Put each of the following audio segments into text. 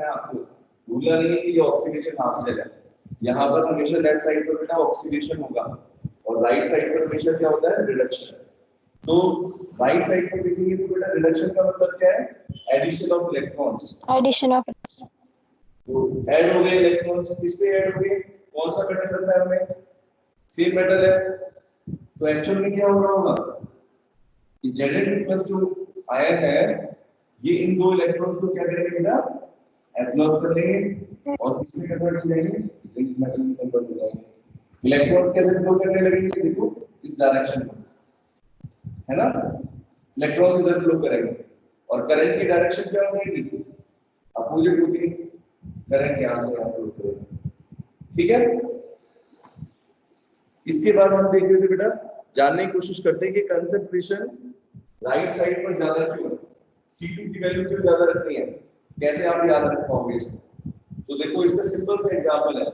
है आपको, भूलना नहीं है कि ये ऑक्सीडेशन हाफ सेल है। यहाँ पर हमेशा लेफ्ट साइड पर बेटा ऑक्सीडेशन होगा और राइट साइड पर हमेशा क्या होता है, रिडक्शन। तो राइट साइड पर देखेंगे तो बेटा रिडक्शन का मतलब क्या है, addition of electrons. Addition of, तो ऐड हो गए इलेक्ट्रॉन्स, किस पे ऐड हो गए, कौन सा मेटल रहता है हमें, सेम मेटल है। तो एक्चुअल में क्या हो रहा होगा कि Zn प्लस जो आयन है ये इन दो इलेक्ट्रॉन्स को क्या करेंगे बेटा, एब्जॉर्ब कर लेंगे और किसमें कन्वर्ट हो जाएंगे, जिंक मेटल में कन्वर्ट हो जाएंगे। इलेक्ट्रॉन कैसे फ्लो करने लगेंगे, देखो इस डायरेक्शन में, है ना, इलेक्ट्रॉन्स इधर फ्लो करेंगे और करंट की डायरेक्शन क्या होगी, अपोजिट होगी, करंट यहां से यहां फ्लो करेगा। ठीक है, इसके बाद हम देख रहे थे बेटा, जानने की कोशिश करते हैं कि कंसंट्रेशन राइट साइड पर ज्यादा क्यों है, C2 की वैल्यू क्यों ज्यादा रखनी है, कैसे आप याद रख पाओगे इसको। तो देखो इसका सिंपल सा एग्जांपल है,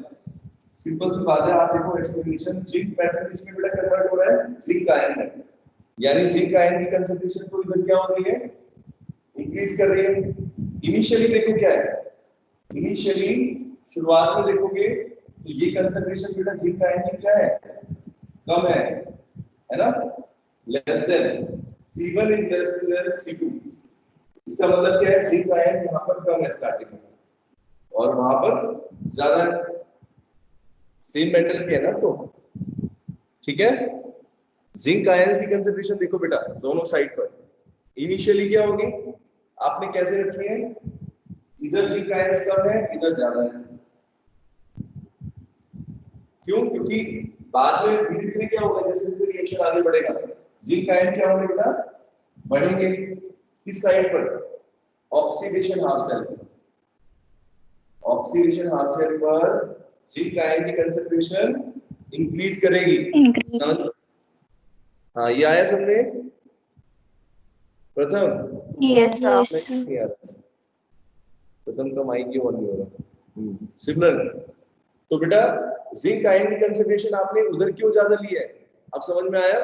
सिंपल सी बात है, आप देखो एक्सप्लेनेशन, जिंक मेटल इसमें बेटा कन्वर्ट हो रहा है जिंक आयन में, यानी जिंक आयन की कंसंट्रेशन तो इधर क्या हो रही है, इंक्रीज कर रही है। इनिशियली देखो क्या है, इनिशियली शुरुआत में देखोगे तो ये कंसंट्रेशन बेटा जिंक आयन की क्या है, कम है ना, less than C1 is less than C2। इसका मतलब क्या है, जिंक आयन यहाँ पर कम है स्टार्टिंग में और वहां पर ज्यादा, सेम मेटल के है ना, तो ठीक है। जिंक आयंस की कंसंट्रेशन देखो बेटा दोनों साइड पर इनिशियली क्या होगी, आपने कैसे रखी है, इधर जिंक आयंस कम है इधर ज्यादा है, क्यों, क्योंकि बाद में धीरे धीरे क्या होगा, जैसे जैसे रिएक्शन आगे बढ़ेगा जिंक आयन क्या होंगे बेटा, बढ़ेंगे किस साइड पर, ऑक्सीडेशन हाफ सेल पर, ऑक्सीडेशन हाफ सेल पर जिंक आयन की कंसंट्रेशन इंक्रीज करेगी। हाँ ये आया सबने प्रथम, यस प्रथम का माइक क्यों ऑन नहीं हो रहा, सिमरन। तो बेटा जिंक आयन की कंसंट्रेशन आपने उधर क्यों ज्यादा ली है, अब समझ में आया,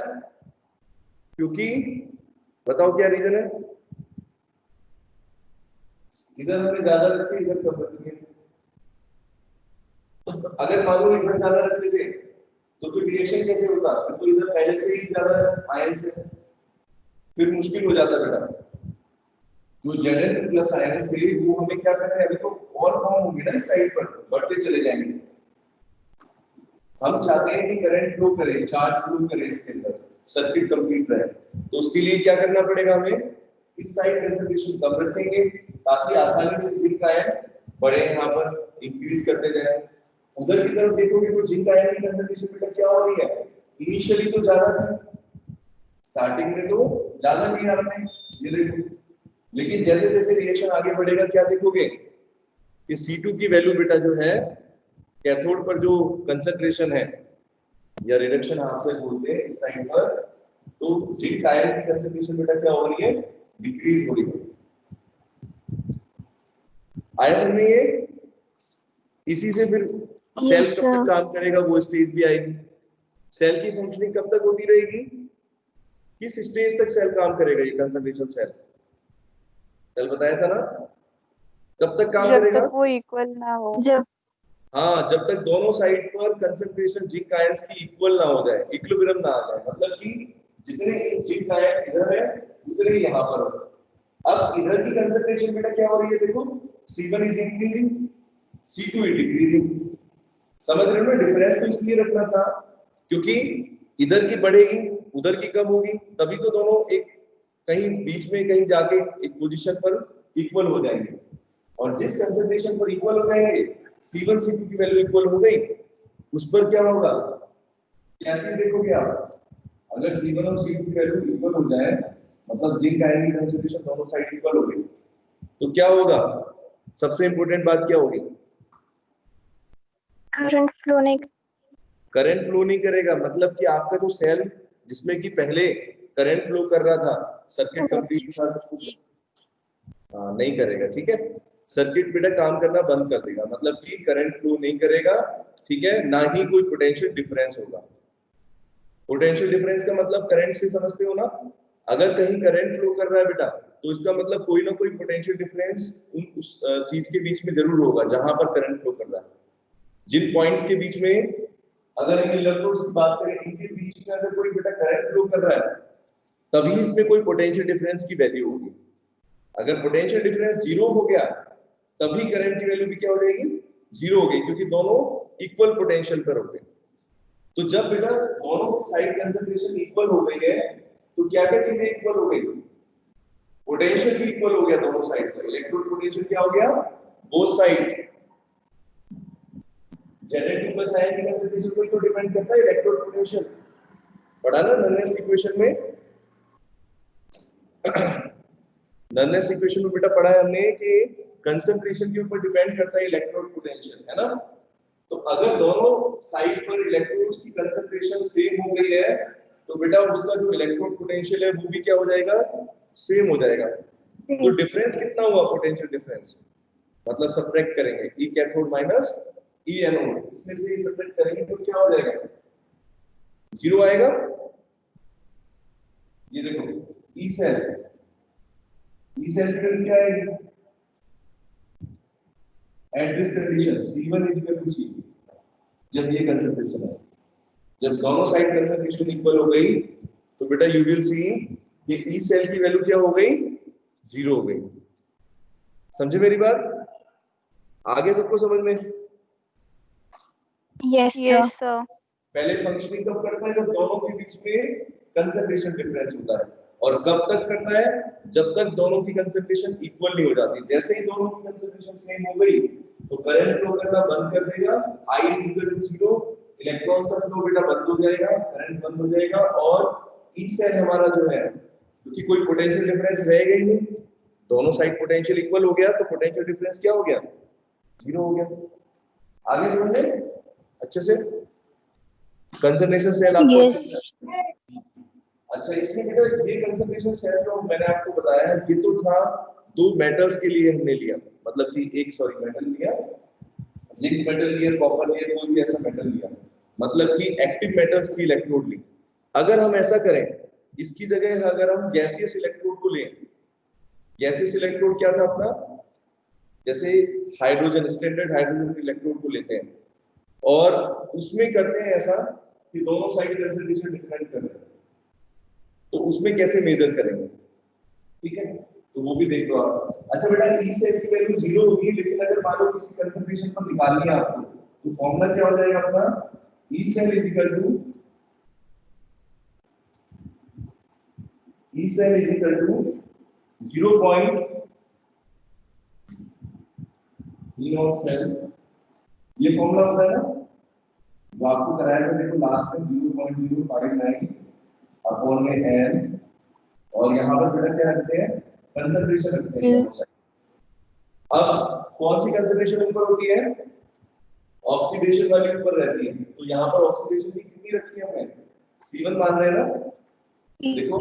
क्योंकि बताओ क्या रीजन है, इधर हमने ज्यादा रखी इधर कम रखी है। अगर मान लो इधर ज्यादा रख लेते तो फिर रिएक्शन कैसे होता, तो इधर पहले से ही ज्यादा आयंस है, फिर मुश्किल हो जाता बेटा। जो Zn प्लस आयंस थे वो हमें क्या करना है, अभी तो और फॉर्म होंगे ना इस साइड पर, बढ़ते चले जाएंगे। हम चाहते हैं कि करंट फ्लो करे, चार्ज फ्लो करे इसके अंदर, सर्किट कंप्लीट रहे, तो उसके लिए क्या करना पड़ेगा हमें, इस साइड कंसंट्रेशन कम रखेंगे ताकि आसानी से जिंक आयन बढ़े, यहाँ पर इंक्रीज करते जाए। उधर की तरफ देखोगे तो जिंक आयन की कंसंट्रेशन बेटा क्या हो रही है, इनिशियली तो ज्यादा थी, स्टार्टिंग में तो ज्यादा नहीं आपने, ये देखो, लेकिन जैसे जैसे रिएक्शन आगे बढ़ेगा क्या देखोगे कि C2 की वैल्यू बेटा जो है, कैथोड पर जो कंसंट्रेशन है या रिडक्शन हाफ सेल बोलते हैं इस साइड पर, तो जिंक आयन की कंसंट्रेशन बेटा क्या हो रही है, डिक्रीज हो रही है। आया समझ में ये, इसी से फिर सेल कब तक काम करेगा, वो स्टेज भी आएगी, सेल की फंक्शनिंग कब तक होती रहेगी, किस स्टेज तक सेल काम करेगा, ये कंसंट्रेशन सेल, कल बताया था ना, कब तक काम करेगा, जब तक वो इक्वल ना हो, जब, हाँ जब तक दोनों साइड पर कंसंट्रेशन जिंक आयंस की इक्वल ना हो जाए, इक्विलिब्रियम ना आ जाए, मतलब कि जितने जिंक आयन इधर है उतने ही यहाँ पर हो। अब इधर की कंसंट्रेशन बेटा क्या हो रही है, देखो C1 is increasing, C2 is decreasing, समझ रहे हो ना, डिफरेंस तो इसलिए रखना था क्योंकि इधर की बढ़ेगी उधर की कम होगी, तभी तो दोनों एक कहीं बीच में कहीं जाके एक पोजीशन पर इक्वल हो जाएंगे, और जिस कंसंट्रेशन पर इक्वल हो जाएंगे, C1 C2 की वैल्यू इक्वल हो गई, उस पर क्या होगा, क्या चीज देखोगे आप, अगर C1 और C2 की वैल्यू इक्वल हो जाए, मतलब जिंक आयन की कंसंट्रेशन दोनों साइड इक्वल हो गई, तो क्या होगा, सबसे इंपॉर्टेंट बात क्या होगी, करंट फ्लो नहीं करेगा, मतलब कि आपका जो सेल जिसमें कि पहले करंट फ्लो कर रहा था, सर्किट कंप्लीट था सब कुछ, नहीं करेगा, ठीक है, सर्किट बेटा काम करना बंद कर देगा, मतलब कि करंट फ्लो नहीं करेगा, ठीक है, ना ही कोई पोटेंशियल डिफरेंस होगा। पोटेंशियल डिफरेंस का मतलब करंट से समझते हो ना, अगर कहीं करंट फ्लो कर रहा है बेटा तो इसका मतलब कोई ना कोई पोटेंशियल डिफरेंस उस चीज के बीच में जरूर होगा जहां पर करंट फ्लो कर रहा है। जिन पॉइंट्स के बीच में, अगर इन इलेक्ट्रोड्स की बात करें, इनके बीच में अगर कोई बेटा करंट फ्लो कर रहा है तभी इसमें कोई पोटेंशियल डिफरेंस की वैल्यू होगी। अगर पोटेंशियल डिफरेंस जीरो हो गया तभी करंट की वैल्यू भी क्या हो जाएगी, जीरो हो गई, क्योंकि दोनों इक्वल पोटेंशियल पर हो गए। तो जब बेटा दोनों साइड कंसंट्रेशन इक्वल हो गई है तो क्या क्या चीजें इक्वल हो गई, पोटेंशियल भी इक्वल हो गया दोनों साइड पर। इलेक्ट्रोड पोटेंशियल क्या हो गया, both side. Genetic plus ion की कंसंट्रेशन को तो डिपेंड करता है इलेक्ट्रोड पोटेंशियल, पढ़ा ना नन्नेस इक्वेशन में। नन्नेस इक्वेशन में बेटा पढ़ा है हमने कि कंसंट्रेशन के ऊपर डिपेंड करता है इलेक्ट्रोड पोटेंशियल, है ना। तो अगर दोनों साइड पर इलेक्ट्रॉन्स की कंसंट्रेशन सेम हो गई है तो बेटा उसका जो इलेक्ट्रोड पोटेंशियल है वो भी क्या हो जाएगा, सेम हो जाएगा। तो डिफरेंस कितना हुआ, पोटेंशियल डिफरेंस, मतलब सब्ट्रैक्ट करेंगे ई कैथोड माइनस ई एनोड, इसमें से सब्ट्रैक्ट करेंगे तो क्या हो जाएगा, जीरो आएगा। ये देखो ई सेल की वैल्यू क्या आएगी at this condition C1 C, जब ये कंसंट्रेशन है, जब दोनों साइड कंसंट्रेशन इक्वल हो गई तो बेटा यू विल सी ये ई सेल की वैल्यू क्या हो गई, जीरो हो गई। समझे मेरी बात, आगे सबको समझ में। Yes sir. पहले फंक्शनिंग कब करता है, जब दोनों के बीच में कंसंट्रेशन डिफरेंस होता है, और कब तक करता है, जब तक दोनों की कंसंट्रेशन इक्वल नहीं हो जाती। जैसे ही दोनों की कंसंट्रेशन सेम हो गई तो करंट फ्लो करना बंद कर देगा, I = 0, इलेक्ट्रॉन का फ्लो बेटा बंद हो जाएगा, करंट बंद हो जाएगा, और ई सेल हमारा जो है, क्योंकि कोई पोटेंशियल डिफरेंस रहेगा ही नहीं, दोनों साइड पोटेंशियल इक्वल हो गया तो पोटेंशियल डिफरेंस क्या हो गया, जीरो हो गया। आगे समझे अच्छे से, कंसंट्रेशन सेल आपको अच्छे से। अच्छा, इसमें बेटा ये कंसंट्रेशन सेल जो मैंने आपको बताया है ये तो था दो मेटल्स के लिए हमने लिया, मतलब कि एक मेटल लिया, जिंक मेटल लिया, कॉपर लिया, कोई भी ऐसा मेटल लिया, मतलब कि एक्टिव मेटल्स की इलेक्ट्रोड ली। अगर हम ऐसा करें, इसकी जगह अगर हम गैसियस इलेक्ट्रोड को लें, गैसियस इलेक्ट्रोड क्या था अपना, जैसे हाइड्रोजन, स्टैंडर्ड हाइड्रोजन इलेक्ट्रोड को लेते हैं और उसमें करते हैं ऐसा कि दोनों साइड कंसंट्रेशन डिफरेंट कर रहे हैं, तो उसमें कैसे मेजर करेंगे, ठीक है, तो वो भी देख लो आप। अच्छा बेटा ई सेल की वैल्यू जीरो होगी, लेकिन अगर मान लो किसी कंसंट्रेशन पर निकालनी है आपको तो फॉर्मूला क्या हो जाएगा अपना, ई सेल = 0.0 ये फॉर्मूला होता है ना, जो आपको कराया था, देखो लास्ट में 0.059 अपॉन में n, और यहाँ पर बेटा क्या रखते हैं, कंसंट्रेशन रखते हैं। अब कौन सी कंसंट्रेशन ऊपर होती है, ऑक्सीडेशन वाली ऊपर रहती है, तो यहाँ पर ऑक्सीडेशन की कितनी रखी है हमने, C1 मान रहे हैं ना, देखो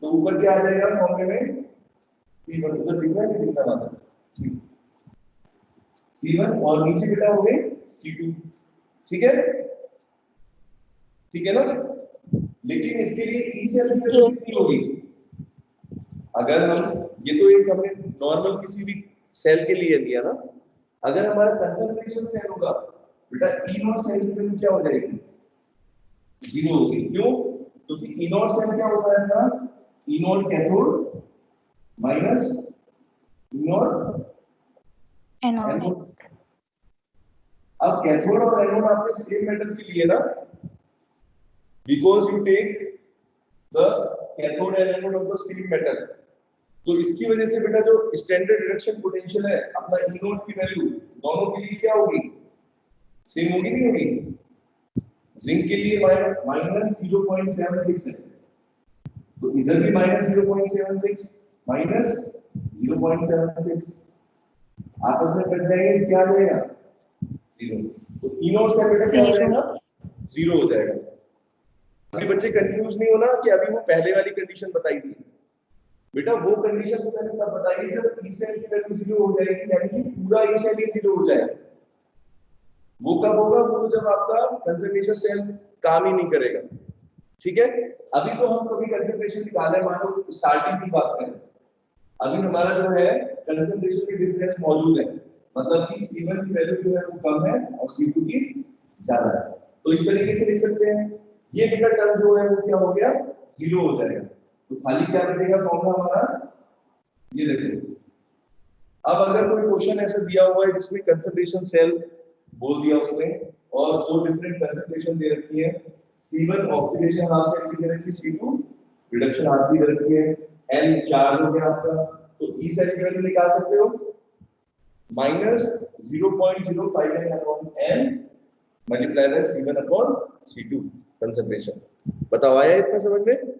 तो ऊपर क्या आ जाएगा फॉर्मूले में, C1 उधर दिख रहा है, दिखता ना C1, और नीचे बेटा हो गए C2, ठीक है, ठीक है ना। लेकिन इसके लिए ई सेल की वैल्यू कितनी होगी, अगर हम, ये तो एक हमने नॉर्मल किसी भी सेल के लिए लिया ना, अगर हमारा कंसंट्रेशन सेल होगा बेटा ई नॉट सेल की वैल्यू क्या हो जाएगी, जीरो होगी। क्यों, क्योंकि ई नॉट सेल क्या होता है ना, E not cathode minus E not anode. अब कैथोड और एनोड आपने सेम मेटल के लिए ना, because you take the cathode and anode of the same metal, तो इसकी वजह से बेटा जो स्टैंडर्ड रिडक्शन पोटेंशियल है अपना ई नॉट की वैल्यू दोनों के लिए क्या होगी, सेम होगी, नहीं होगी। जिंक के लिए माइनस 0.76 है, तो इधर भी माइनस 0.76 माइनस 0.76 आपस में कट जाएंगे, क्या आ जाएगा, जीरो। तो ई नॉट से बेटा क्या हो जाएगा, जीरो हो जाएगा। अभी बच्चे कंफ्यूज नहीं होना कि अभी वो पहले वाली कंडीशन बताई थी, बेटा वो कंडीशन तो मैंने तब बताई जब ई सेल की वैल्यू जीरो हो जाएगी, यानी कि पूरा ई सेल ही जीरो हो जाएगा। वो कब होगा, वो तो जब आपका कंसंट्रेशन सेल काम ही नहीं करेगा, ठीक है। अभी तो हम कभी कंसंट्रेशन निकाले, मान लो स्टार्टिंग की बात करें, अभी हमारा जो है कंसंट्रेशन की डिफरेंस मौजूद है, मतलब कि C1 की वैल्यू जो है वो कम है और C2 की ज्यादा है। तो इस तरीके से लिख सकते हैं। ये बिटा टर्म जो है वो क्या हो गया, जीरो हो जाएगा। तो खाली क्या बचेगा फॉर्मूला हमारा, ये देखिए। अब अगर कोई क्वेश्चन ऐसा दिया हुआ है जिसमें कंसंट्रेशन सेल बोल दिया उसने और दो डिफरेंट कंसंट्रेशन दे रखी है, C1 ऑक्सीडेशन हाफ सेल की दे रखी है, C2 रिडक्शन हाफ की दे रखी है, N चार्ज हो गया आपका, तो E सेल की वैल्यू निकाल सकते हो minus 0.059 upon N multiply by C1 upon C2 concentration. बताओ आया इतना समझ में?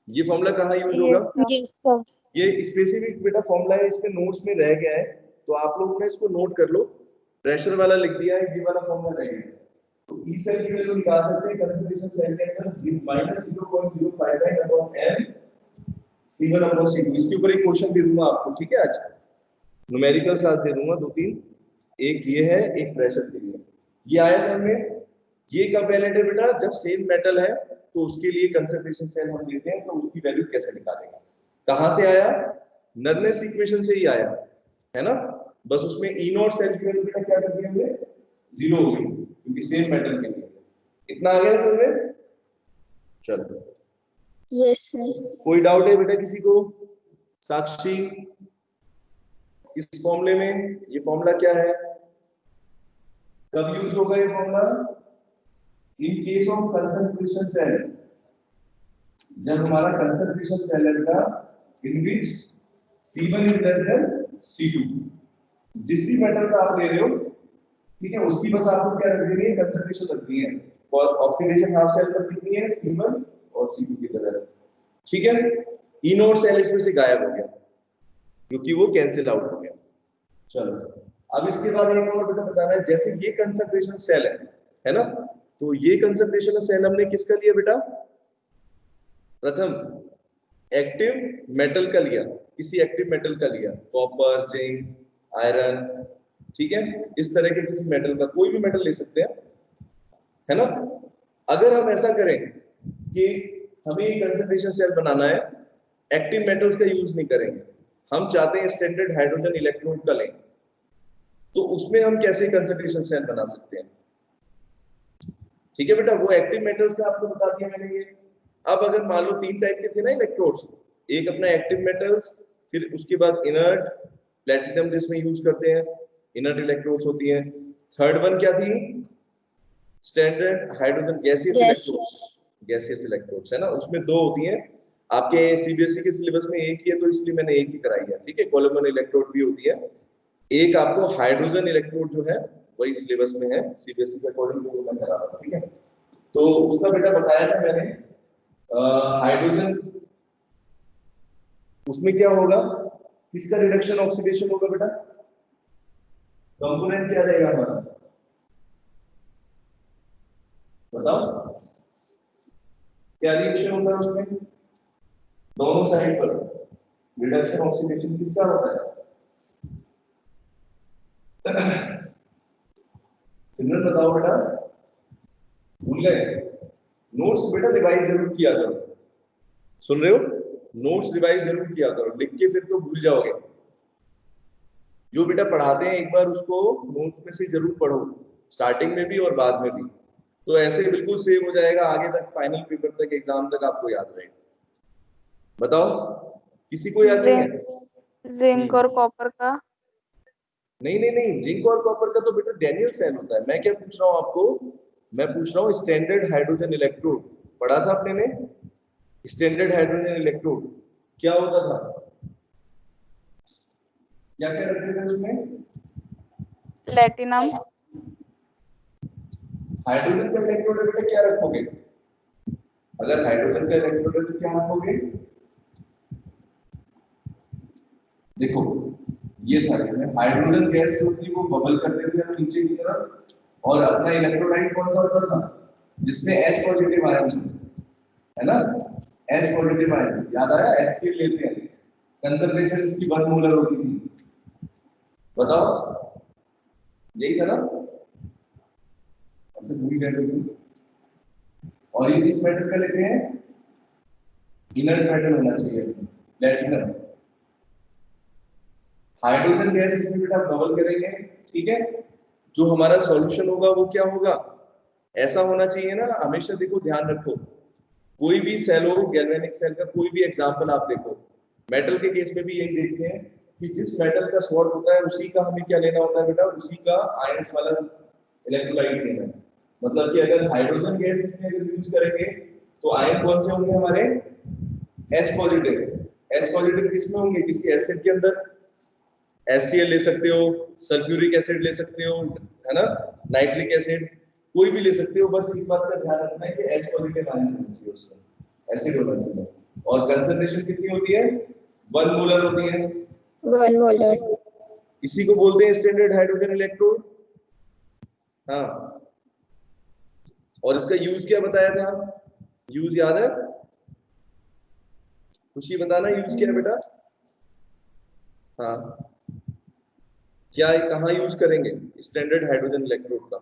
ये फॉर्मूला कहाँ यूज होगा? Yes sir. ये स्पेसिफिक बेटा फॉर्मूला है, इसमें नोट्स में रह गया है, तो आप लोग ना इसको नोट कर लो। प्रेशर वाला लिख दिया है, ये वाला फॉर्मूला रह गया। तो ई सेल की वैल्यू निकाल सकते हैं कंसंट्रेशन सेल के अंदर minus 0.059 upon m C1 upon C2। इसके ऊपर एक क्वेश्चन दे दूंगा आपको, ठीक है? आज न्यूमेरिकल साथ दे दूंगा दो तीन, एक ये है एक प्रेशर के लिए। ये आया समझ में? ये कब वैलिड है बेटा? जब सेम मेटल है तो उसके लिए कंसंट्रेशन सेल हम लेते हैं, तो उसकी वैल्यू कैसे निकालेंगे? कहां से आया? नर्नेस इक्वेशन से ही आया है ना। बस उसमें ई नॉट सेल की वैल्यू बेटा क्या कर दिया हमने, जीरो हो गई, क्योंकि सेम मेटल के लिए। इतना आ गया समझ में? चलो, यस सर। कोई डाउट है बेटा किसी को? साक्षी, इस फॉर्मूले में ये फॉर्मूला क्या है, कब यूज होगा ये formula? In case of concentration cell, जब हमारा कंसंट्रेशन सेल है बेटा in which C1 is less than C2। जिस भी मेटल का आप ले रहे हो, ठीक है, उसकी बस आपको क्या रख देनी है, कंसंट्रेशन रखनी है, और ऑक्सीडेशन हाफ सेल पर कितनी है, C1 और C2 की तरह। ठीक है, ई नोट सेल इसमें से गायब हो गया क्योंकि वो कैंसिल आउट हो गया। चलो, अब इसके बाद एक और बेटा बताना है, जैसे ये कंसंट्रेशन सेल है ना, तो ये कंसंट्रेशन सेल हमने किसका लिया बेटा? प्रथम एक्टिव मेटल का लिया, किसी एक्टिव मेटल का लिया, कॉपर, जिंक, आयरन, ठीक है, इस तरह के किसी मेटल का, कोई भी मेटल ले सकते हैं, है ना। अगर हम ऐसा करें कि हमें एक कंसंट्रेशन सेल बनाना है, एक्टिव मेटल्स का यूज नहीं करेंगे, हम चाहते हैं स्टैंडर्ड हाइड्रोजन इलेक्ट्रोड का लें, तो उसमें हम कैसे कंसंट्रेशन सेल बना सकते हैं? ठीक है बेटा, वो एक्टिव मेटल्स का आपको बता दिया मैंने ये। अब अगर मान लो तीन टाइप के थे ना इलेक्ट्रोड्स, एक अपना एक्टिव मेटल्स, फिर उसके बाद इनर्ट प्लेटिनम जिसमें यूज करते हैं, इनर्ट इलेक्ट्रोड्स होती हैं। थर्ड वन क्या थी? Standard hydrogen gaseous electrodes, gaseous electrodes है ना, उसमें दो होती हैं। आपके सीबीएसई के सिलेबस में एक ही है, तो इसलिए मैंने एक ही कराई है, ठीक है। कोलोमन इलेक्ट्रोड भी होती है, एक आपको हाइड्रोजन इलेक्ट्रोड जो है वही सिलेबस में है, सीबीएसई के अकॉर्डिंग जो मैं करा रहा हूं, ठीक है। तो उसका बेटा बताया था मैंने, हाइड्रोजन, उसमें क्या होगा, किसका रिडक्शन ऑक्सीडेशन होगा बेटा? कंपोनेंट क्या रहेगा हमारा, बताओ क्या रिएक्शन होता है उसमें? दोनों साइड पर रिडक्शन ऑक्सीडेशन किसका होता है? सिग्नल बताओ बेटा, भूल गए? नोट्स बेटा रिवाइज जरूर किया करो, सुन रहे हो? नोट्स रिवाइज जरूर किया करो, लिख के फिर तो भूल जाओगे। जो बेटा पढ़ाते हैं एक बार उसको नोट्स में से जरूर पढ़ो, स्टार्टिंग में भी और बाद में भी, तो ऐसे बिल्कुल सेव हो जाएगा, आगे तक फाइनल पेपर तक, एग्जाम तक आपको याद रहेगा। बताओ, किसी को याद नहीं है? जिंक और कॉपर का? नहीं नहीं नहीं, जिंक और कॉपर का तो बेटा डैनियल सेल होता है। मैं क्या पूछ रहा हूँ आपको, मैं पूछ रहा हूँ स्टैंडर्ड हाइड्रोजन इलेक्ट्रोड, पढ़ा था आपने ने? स्टैंडर्ड हाइड्रोजन इलेक्ट्रोड क्या होता था, क्या क्या रखते थे उसमें? प्लेटिनम। हाइड्रोजन का इलेक्ट्रोड बेटा क्या रखोगे? अगर हाइड्रोजन का इलेक्ट्रोड है तो क्या रखोगे? देखो, ये था, इसमें हाइड्रोजन गैस जो थी वो बबल करते थे नीचे की तरफ, और अपना इलेक्ट्रोलाइट कौन सा होता था जिसमें H पॉजिटिव आयन है ना, H पॉजिटिव आयन, याद आया? HCl लेते हैं, कंसंट्रेशन इसकी 1 मोलर होती थी, बताओ यही था ना, ऐसे भूल गए। और ये किस मेटल का लेते हैं? इनर्ट मेटल होना चाहिए प्लेटिनम। हाइड्रोजन गैस इसमें बेटा बबल करेंगे, ठीक है। जो हमारा सॉल्यूशन होगा वो क्या होगा, ऐसा होना चाहिए ना, हमेशा देखो ध्यान रखो, कोई भी सेल हो, गैल्वेनिक सेल का कोई भी एग्जांपल आप देखो, मेटल के केस में भी यही देखते हैं कि जिस मेटल का स्वॉर्ड होता है उसी का हमें क्या लेना होता है बेटा, उसी का आयंस वाला इलेक्ट्रोलाइट लेना है। मतलब कि अगर हाइड्रोजन गैस इसमें अगर यूज करेंगे तो आयन कौन से होंगे हमारे, H पॉजिटिव। H पॉजिटिव किसमें होंगे, किसी एसिड के अंदर, HCl ले सकते हो, सल्फ्यूरिक एसिड ले सकते हो, है ना, नाइट्रिक एसिड, कोई भी ले सकते हो। बस एक बात का ध्यान रखना है कि H पॉजिटिव आयन होना चाहिए उसमें, एसिड होना चाहिए। और कंसंट्रेशन कितनी होती है, 1 मोलर होती है। 1 मोलर। इसी को बोलते हैं स्टैंडर्ड हाइड्रोजन इलेक्ट्रोड। हाँ, और इसका यूज क्या बताया था, यूज याद है, खुशी बताना यूज क्या है बेटा। हाँ, क्या कहाँ यूज करेंगे स्टैंडर्ड हाइड्रोजन इलेक्ट्रोड का,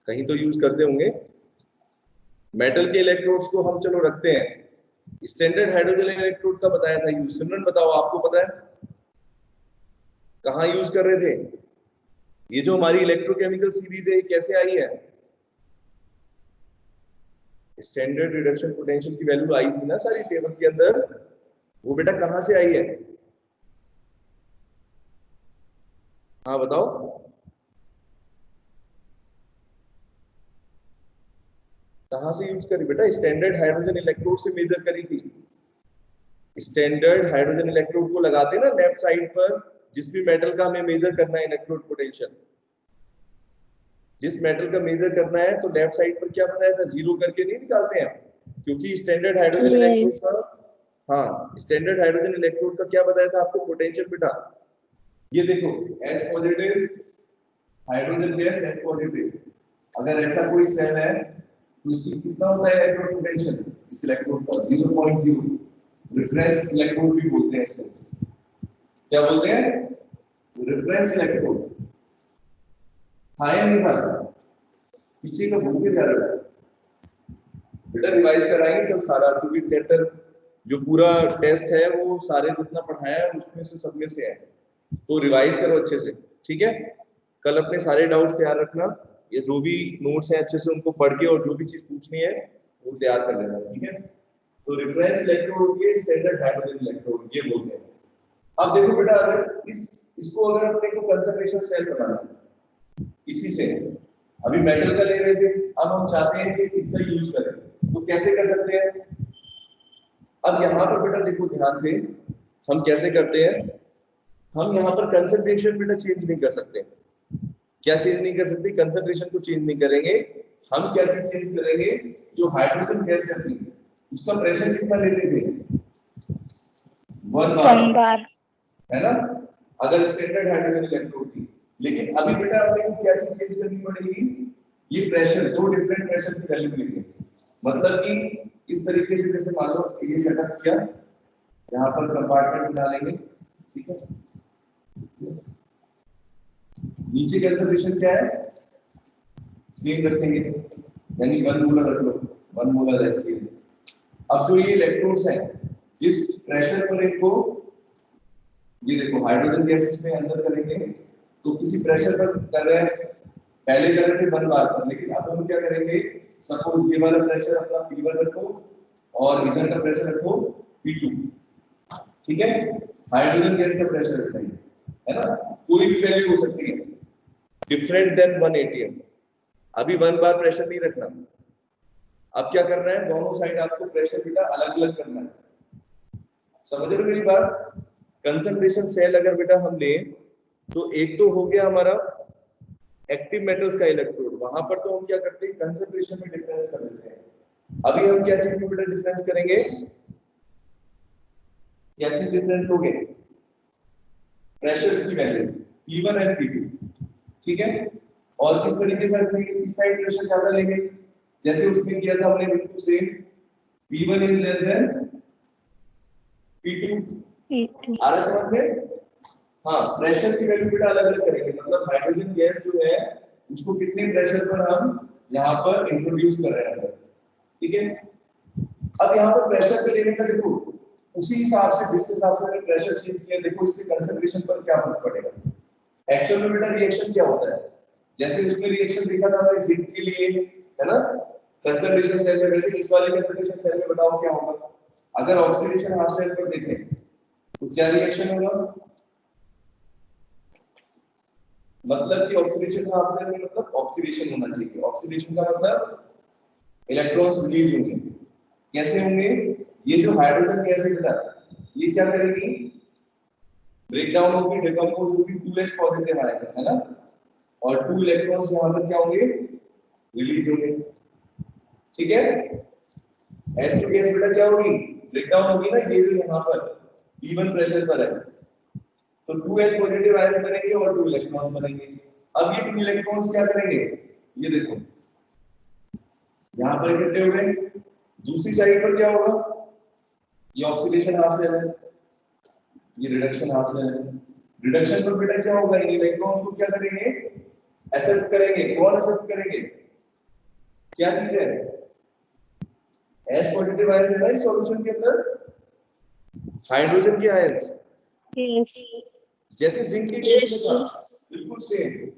कहीं तो यूज करते होंगे। मेटल के इलेक्ट्रोड्स को हम चलो रखते हैं, स्टैंडर्ड हाइड्रोजन इलेक्ट्रोड का बताया था यूज। सिमरन बताओ, आपको पता है कहाँ यूज कर रहे थे, ये जो हमारी इलेक्ट्रोकेमिकल सीरीज है ये कैसे आई है, स्टैंडर्ड रिडक्शन पोटेंशियल की वैल्यू आई थी ना सारी टेबल के अंदर, वो बेटा कहां से आई है, हाँ बताओ। कहां से यूज करी बेटा, स्टैंडर्ड हाइड्रोजन इलेक्ट्रोड से मेजर करी थी। स्टैंडर्ड हाइड्रोजन इलेक्ट्रोड को लगाते हैं ना लेफ्ट साइड पर, जिस भी मेटल का हमें मेजर करना है इलेक्ट्रोड पोटेंशियल, जिस मेटल का मेजर करना है तो लेफ्ट साइड पर क्या बताया था, जीरो करके नहीं निकालते हैं, क्योंकि स्टैंडर्ड हाइड्रोजन इलेक्ट्रोड का, हाँ स्टैंडर्ड हाइड्रोजन इलेक्ट्रोड का क्या बताया था आपको पोटेंशियल बेटा, ये देखो H positive hydrogen gas H positive, अगर ऐसा कोई सेल है तो इसकी कितना होता है इलेक्ट्रोड पोटेंशियल, इस इलेक्ट्रोड का 0.0, रेफरेंस इलेक्ट्रोड भी बोलते हैं इसको, क्या बोलते हैं, रेफरेंस इलेक्ट्रोड। हाँ या नहीं था, पीछे का भूल के जा रहा है बेटा, रिवाइज कराएंगे कल सारा, क्योंकि टेटर जो पूरा टेस्ट है वो सारे जितना पढ़ाया है उसमें से सब में से है, तो रिवाइज करो अच्छे से, ठीक है। कल अपने सारे डाउट्स तैयार रखना, ये जो भी नोट्स हैं अच्छे से उनको पढ़ के और जो भी चीज पूछनी है वो तैयार कर लेना, ठीक है। तो रेफरेंस इलेक्ट्रोड ये स्टैंडर्ड हाइड्रोजन इलेक्ट्रोड ये बोलते हैं। अब देखो बेटा, अगर इसको अगर अपने को कंसंट्रेशन सेल बनाना है, इसी से अभी मेटल का ले रहे थे, अब हम चाहते हैं कि इसका यूज करें, तो कैसे कर सकते हैं। अब यहाँ पर बेटा देखो ध्यान से, हम कैसे करते हैं, हम यहाँ पर कंसंट्रेशन बेटा चेंज नहीं कर सकते। क्या चेंज नहीं कर सकते, कंसंट्रेशन को चेंज नहीं करेंगे, हम क्या चीज चेंज करेंगे, जो हाइड्रोजन गैस है उसका प्रेशर कितना लेते थे, 1 बार, है ना, अगर स्टैंडर्ड हाइड्रोजन इलेक्ट्रोड थी। लेकिन अभी बेटा अपने को क्या चीज चेंज करनी पड़ेगी, ये प्रेशर, दो डिफरेंट प्रेशर की वैल्यू लेंगे। मतलब कि इस तरीके से, जैसे मान लो ये सेटअप किया, यहाँ पर कंपार्टमेंट बना लेंगे, ठीक है, नीचे कंसंट्रेशन क्या है, सेम रखेंगे, यानी 1 मोलर रख लो, 1 मोलर HCl। अब जो ये इलेक्ट्रोड्स हैं, जिस प्रेशर पर इनको, ये देखो हाइड्रोजन गैस इसमें अंदर करेंगे तो किसी प्रेशर पर कर रहे हैं, पहले कर रहे थे 1 बार पर, लेकिन अब हम क्या करेंगे, सपोज ये वाला प्रेशर अपना P1 रखो और इधर का प्रेशर रखो P2, ठीक है, हाइड्रोजन गैस का प्रेशर रखना है ना, कोई भी वैल्यू हो सकती है डिफरेंट देन 1 atm। अभी 1 बार प्रेशर नहीं रखना, अब क्या करना है, दोनों साइड आपको प्रेशर बेटा अलग अलग करना है, समझ रहे हो मेरी बात। कंसंट्रेशन सेल अगर बेटा हम लें तो एक तो हो गया हमारा एक्टिव मेटल्स का इलेक्ट्रोड, वहां पर तो हम क्या करते हैं, कंसंट्रेशन में डिफरेंस कर देते हैं। अभी हम क्या चीज में बेटा डिफरेंस करेंगे, क्या चीज डिफरेंस होगे, प्रेशर्स की वैल्यू P1 एंड P2, ठीक है। और किस तरीके से रखेंगे, इस साइड प्रेशर ज्यादा लेंगे, जैसे उसमें किया था हमने बिल्कुल same, P1 is less then P2, आ रहा समझ में। हाँ, प्रेशर की वैल्यू बेटा अलग अलग करेंगे, मतलब हाइड्रोजन गैस जो है उसको कितने प्रेशर पर हम यहाँ पर इंट्रोड्यूस कर रहे हैं, ठीक है। अब यहाँ पर प्रेशर पे लेने का देखो, उसी हिसाब से जिस हिसाब से मैंने प्रेशर चेंज किया, देखो इससे कंसंट्रेशन पर क्या फर्क पड़ेगा। एक्चुअल में बेटा रिएक्शन क्या होता है, जैसे उसमें रिएक्शन देखा था हमने जिंक के लिए, है ना, कंसंट्रेशन सेल में, वैसे इस वाले कंसंट्रेशन सेल में बताओ क्या होगा। अगर ऑक्सीडेशन हाफ सेल पर देखें तो क्या रिएक्शन होगा, मतलब कि ऑक्सीडेशन हाफ सेल में मतलब ऑक्सीडेशन होना चाहिए। ऑक्सीडेशन का मतलब इलेक्ट्रॉन्स रिलीज होंगे। कैसे होंगे, ये जो हाइड्रोजन गैस है बेटा, ये क्या करेगी, ब्रेक डाउन होगी, डिकम्पोज होगी, 2H पॉजिटिव आएगा, है ना, और 2 इलेक्ट्रॉन्स यहां पर क्या होंगे, रिलीज होंगे, ठीक है। H2 गैस बेटा क्या होगी, ब्रेक डाउन होगी ना, ये जो यहां पर P1 प्रेशर पर है, तो 2H पॉजिटिव आयन बनेंगे और 2 इलेक्ट्रॉन्स बनेंगे। अब ये 2 इलेक्ट्रॉन्स क्या करेंगे, ये देखो यहां पर इकट्ठे हो गए, दूसरी साइड पर क्या होगा, ये ऑक्सीडेशन हाफ सेल है, ये रिडक्शन हाफ सेल है। रिडक्शन पर बेटा क्या होगा, ये इलेक्ट्रॉन्स को क्या करेंगे, एक्सेप्ट करेंगे। कौन एक्सेप्ट करेंगे, क्या चीज है, H पॉजिटिव आयंस है ना इस सॉल्यूशन के अंदर, हाइड्रोजन के आयंस, जैसे जिंक के केस में था, बिल्कुल सेम।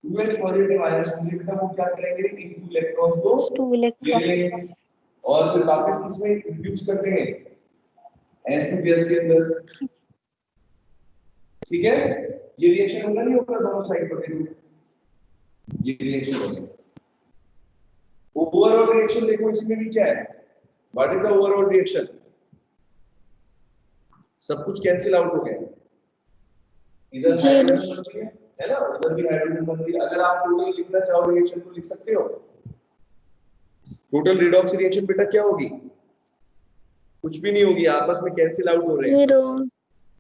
2H पॉजिटिव आयंस होंगे बेटा, वो क्या करेंगे, इन 2 इलेक्ट्रॉन्स को ले लेंगे और फिर वापस इसमें इंट्रोड्यूस कर देंगे H2 गैस के अंदर, ठीक है। ये रिएक्शन होगा नहीं होगा, दोनों साइड पर देखो ये रिएक्शन होगा। ओवरऑल रिएक्शन देखो इसमें भी क्या है, what is the overall reaction, सब कुछ कैंसिल आउट हो गया, इधर हाइड्रोजन बन गया है ना, उधर भी हाइड्रोजन बन गया। अगर आप टोटल लिखना चाहो रिएक्शन को लिख सकते हो, टोटल रिडॉक्स रिएक्शन बेटा क्या होगी, कुछ भी नहीं होगी, आपस में कैंसिल आउट हो रहे हैं,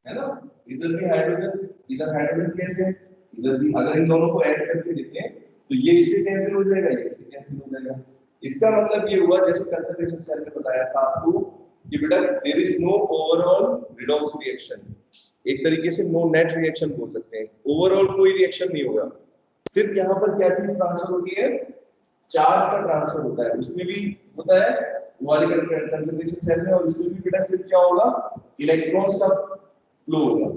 है ना। इधर भी हाइड्रोजन, इधर हाइड्रोजन कैसे है, इधर भी, अगर इन दोनों को ऐड करके देखें तो ये इससे कैंसिल हो जाएगा, ये इससे कैंसिल हो जाएगा। इसका मतलब ये हुआ, जैसे कंसंट्रेशन सेल में बताया था आपको कि बेटा there is no overall redox reaction, एक तरीके से नो नेट रिएक्शन बोल सकते हैं, ओवरऑल कोई रिएक्शन नहीं होगा। सिर्फ यहाँ पर क्या चीज ट्रांसफर होती है, चार्ज का ट्रांसफर होता है, उसमें भी होता है वाली कंसंट्रेशन सेल में, और इसमें भी बेटा सिर्फ क्या होगा, इलेक्ट्रॉन्स का फ्लो होगा,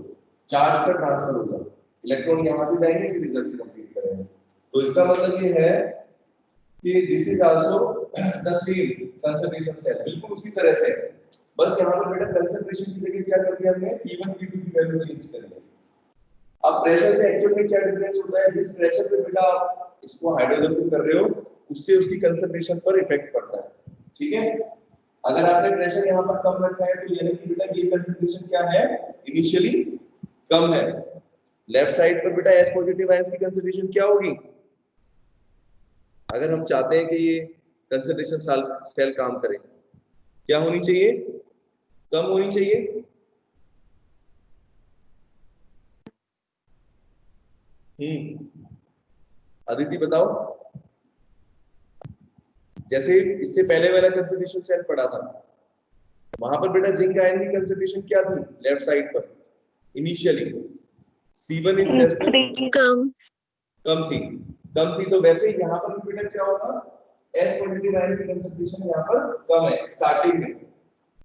चार्ज का ट्रांसफर होगा, इलेक्ट्रॉन यहां से जाएंगे फिर इधर से कंप्लीट करेंगे। तो इसका मतलब ये है कि this is also the same concentration cell, बिल्कुल उसी तरह से, बस यहां पर बेटा कंसंट्रेशन की जगह क्या कर दिया हमने, P1 P2 की वैल्यू चेंज कर दी। अब प्रेशर से एक्चुअल में क्या डिफरेंस होता है, जिस प्रेशर पे बेटा आप इसको हाइड्रोजन को कर रहे हो, उससे उसकी कंसंट्रेशन पर इफेक्ट पड़ता है, ठीक है। अगर आपने प्रेशर यहाँ पर कम रखा है तो यानी कि बेटा ये कंसंट्रेशन क्या है, इनिशियली कम है। लेफ्ट साइड पर बेटा H पॉजिटिव आयंस की कंसंट्रेशन क्या होगी, अगर हम चाहते हैं कि ये कंसंट्रेशन सेल काम करे, क्या होनी चाहिए, कम होनी चाहिए, अदिति बताओ। जैसे इससे पहले वाला कंसंट्रेशन सेल पड़ा था, वहां पर बेटा जिंक आयन की कंसंट्रेशन क्या थी, लेफ्ट साइड पर initially C1 is less than कम थी, तो वैसे ही यहाँ पर भी बेटा क्या होगा, H पॉजिटिव आयन की कंसंट्रेशन यहाँ पर कम है स्टार्टिंग में,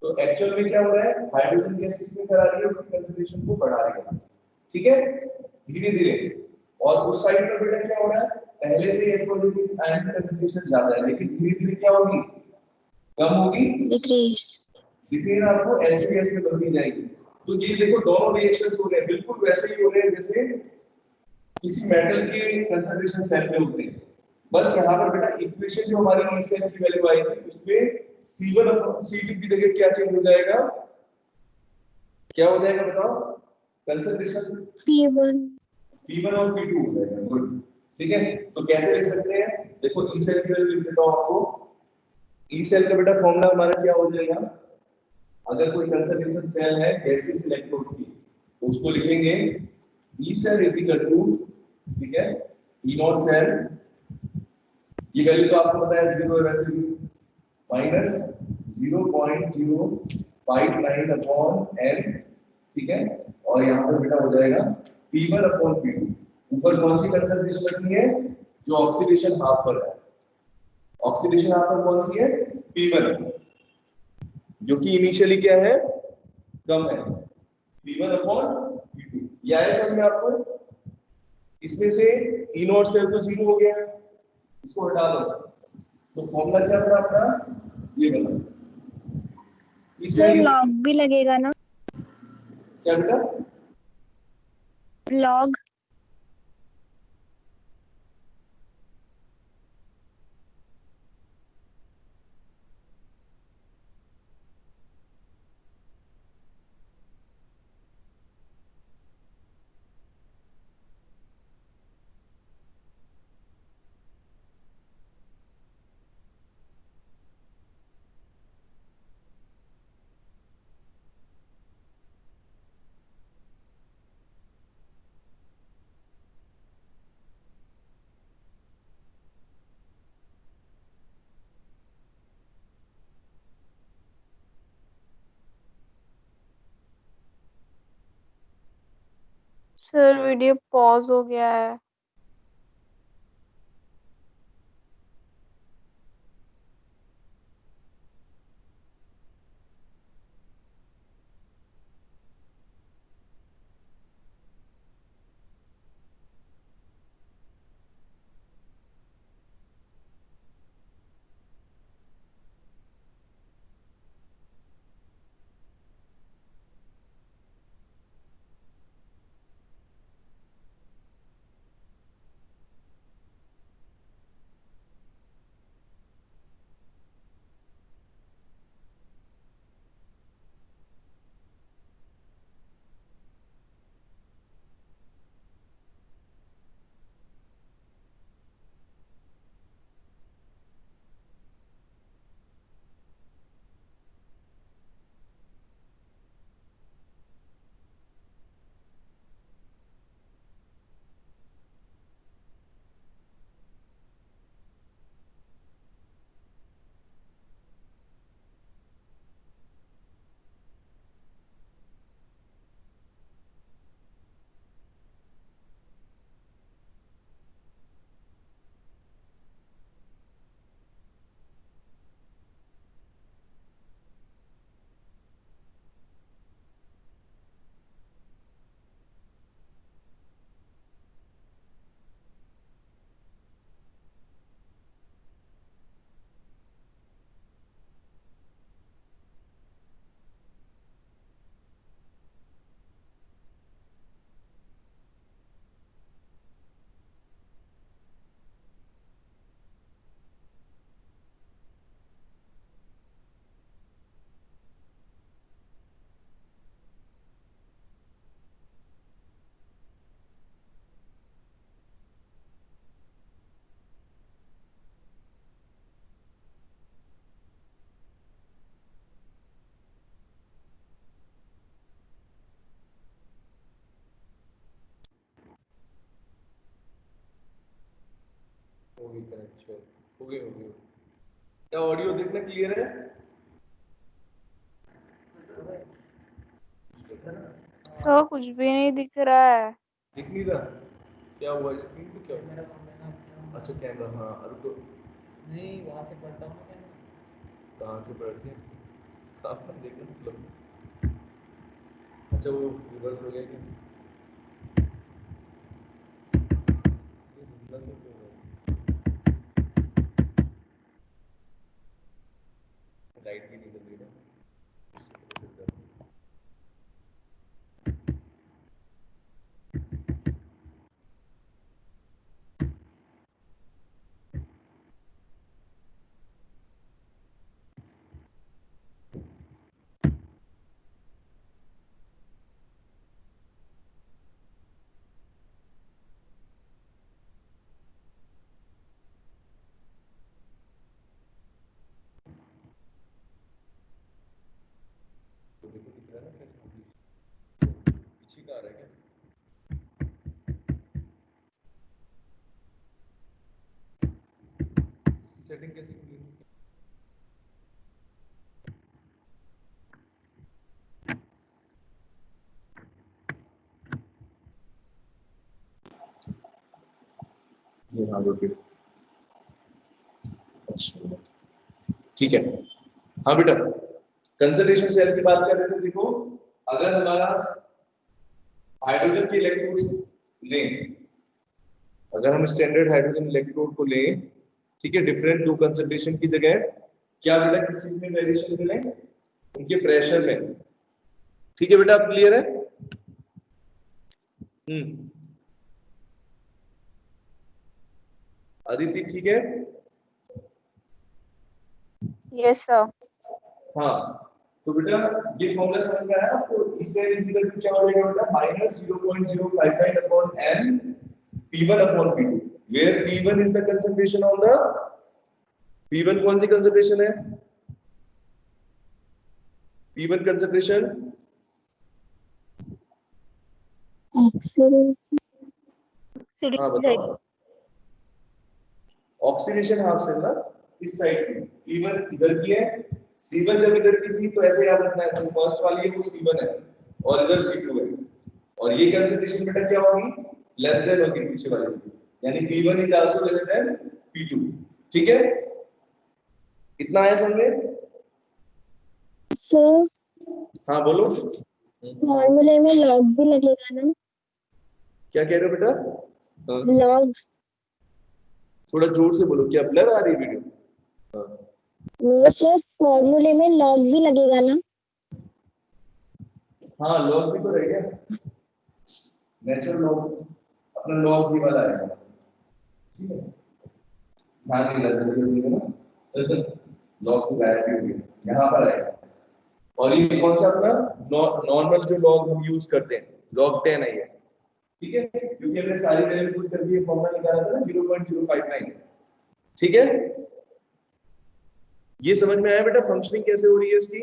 तो एक्चुअल में क्या हो रहा है, हाइड्रोजन गैस किसमें करा रही है, उसकी कंसंट्रेशन को बढ़ा रही है, ठीक है, धीरे धीरे। और उस साइड पर बेटा क्या हो रहा है, पहले से H पॉजिटिव आयन की कंसंट्रेशन ज्यादा है, लेकिन धीरे धीरे क्या होगी, कम होगी, डिक्रीज आपको H2 गैस में बदली जाएगी। तो ये देखो दोनों रिएक्शंस हो रहे हैं, बिल्कुल वैसे ही हो रहे हैं जैसे किसी मेटल के कंसंट्रेशन सेल में होते हैं, बस यहाँ पर बेटा इक्वेशन जो हमारी इस सेल की वैल्यू आई थी उसमें C1 और C2 की जगह क्या चेंज हो जाएगा, क्या हो जाएगा बताओ, कंसंट्रेशन P1 और P2 हो जाएगा, गुड, ठीक है। तो कैसे लिख सकते हैं, देखो ई सेल की वैल्यू लिख देता हूं आपको, ई सेल का बेटा फॉर्मूला हमारा क्या हो जाएगा, अगर कोई कंसंट्रेशन सेल है गैसियस इलेक्ट्रोड की तो उसको लिखेंगे E cell is equal to, ठीक है, ई नॉट सेल, ये वैल्यू तो आपको पता है 0 है वैसे भी, माइनस 0.059 अपॉन n, ठीक है, और यहाँ पर बेटा हो जाएगा P1 अपॉन P2, ऊपर कौन सी कंसंट्रेशन रखनी है, जो ऑक्सीडेशन हाफ पर है, ऑक्सीडेशन आपका कौन सी है, P1, जो कि इनिशियली क्या है, कम है, P1 अपॉन P2। या है समझ में आपको? इसमें से E नॉट सेल तो जीरो हो गया, इसको हटा दो, तो फॉर्मूला क्या बना अपना, ये बना। सर इसे लॉग भी लगेगा ना? क्या बेटा, लॉग। सर वीडियो पॉज हो गया है। हो गई करेक्ट, श्योर, हो गई। क्या ऑडियो देखना क्लियर है? सर कुछ भी नहीं दिख रहा है। दिख नहीं रहा, क्या हुआ स्क्रीन पे, क्या हुआ? अच्छा कैमरा, हाँ रुको, नहीं वहां से पढ़ता हूँ मैं। कहाँ से पढ़ के आप देखना मतलब, अच्छा वो रिवर्स हो गया क्या, ये धुंधला सा क्यों हो रहा है? लाइट भी नहीं जल रही ना। तो देखो दिख रहा है ना कैसे, पीछे का आ रहा है क्या, इसकी सेटिंग कैसे की? ये हाँ ओके, अच्छा ठीक है। हाँ बेटा, कंसंट्रेशन सेल की बात कर रहे थे। देखो, अगर हमारा हाइड्रोजन के इलेक्ट्रोड्स लें, अगर हम स्टैंडर्ड हाइड्रोजन इलेक्ट्रोड को लें, ठीक है, डिफरेंट दो कंसंट्रेशन की जगह क्या मिला, किस चीज में वेरिएशन मिले, उनके प्रेशर में। ठीक है बेटा, आप क्लियर है? अदिति ठीक है? Yes sir. हाँ, तो बेटा ये फॉर्मूला समझ में आया आपको? इससे इक्वल क्या हो जाएगा बेटा, -0.059 upon n P1 upon P2, where P1 is the concentration on the, P1 कौन सी कंसंट्रेशन है? P1 कंसंट्रेशन हाँ बताओ, ऑक्सीडेशन हाफ से ना, इस साइड की P1 इधर की है, C1 जब इधर की थी तो ऐसे याद रखना है, तो फर्स्ट वाली है वो C1 है और इधर C2 है, और ये कंसंट्रेशन बेटा क्या होगी, लेस देन होगी पीछे वाले की, यानी P1 is also less than P2। ठीक है, इतना आया समझ में? सर हाँ बोलो, फॉर्मूले में लॉग भी लगेगा ना? क्या कह रहे हो बेटा? हाँ, लॉग, थोड़ा जोर से बोलो, क्या ब्लर आ रही है वीडियो? हाँ, वो सर फॉर्मूले में लॉग भी लगेगा ना? हाँ लॉग भी तो रहेगा, नेचुरल लॉग, अपना लॉग भी वाला आएगा। ठीक है, ध्यान नहीं लगेगा ना, लॉग तो गायब भी होगी, यहाँ पर आएगा। और ये कौन सा अपना नॉर्मल जो लॉग हम यूज करते हैं, लॉग 10 है ये। ठीक है, क्योंकि हमने सारी जगह पुट कर दिए, फॉर्मूला निकाला था ना 0.059। ठीक है, ये समझ में आया बेटा फंक्शनिंग कैसे हो रही है इसकी?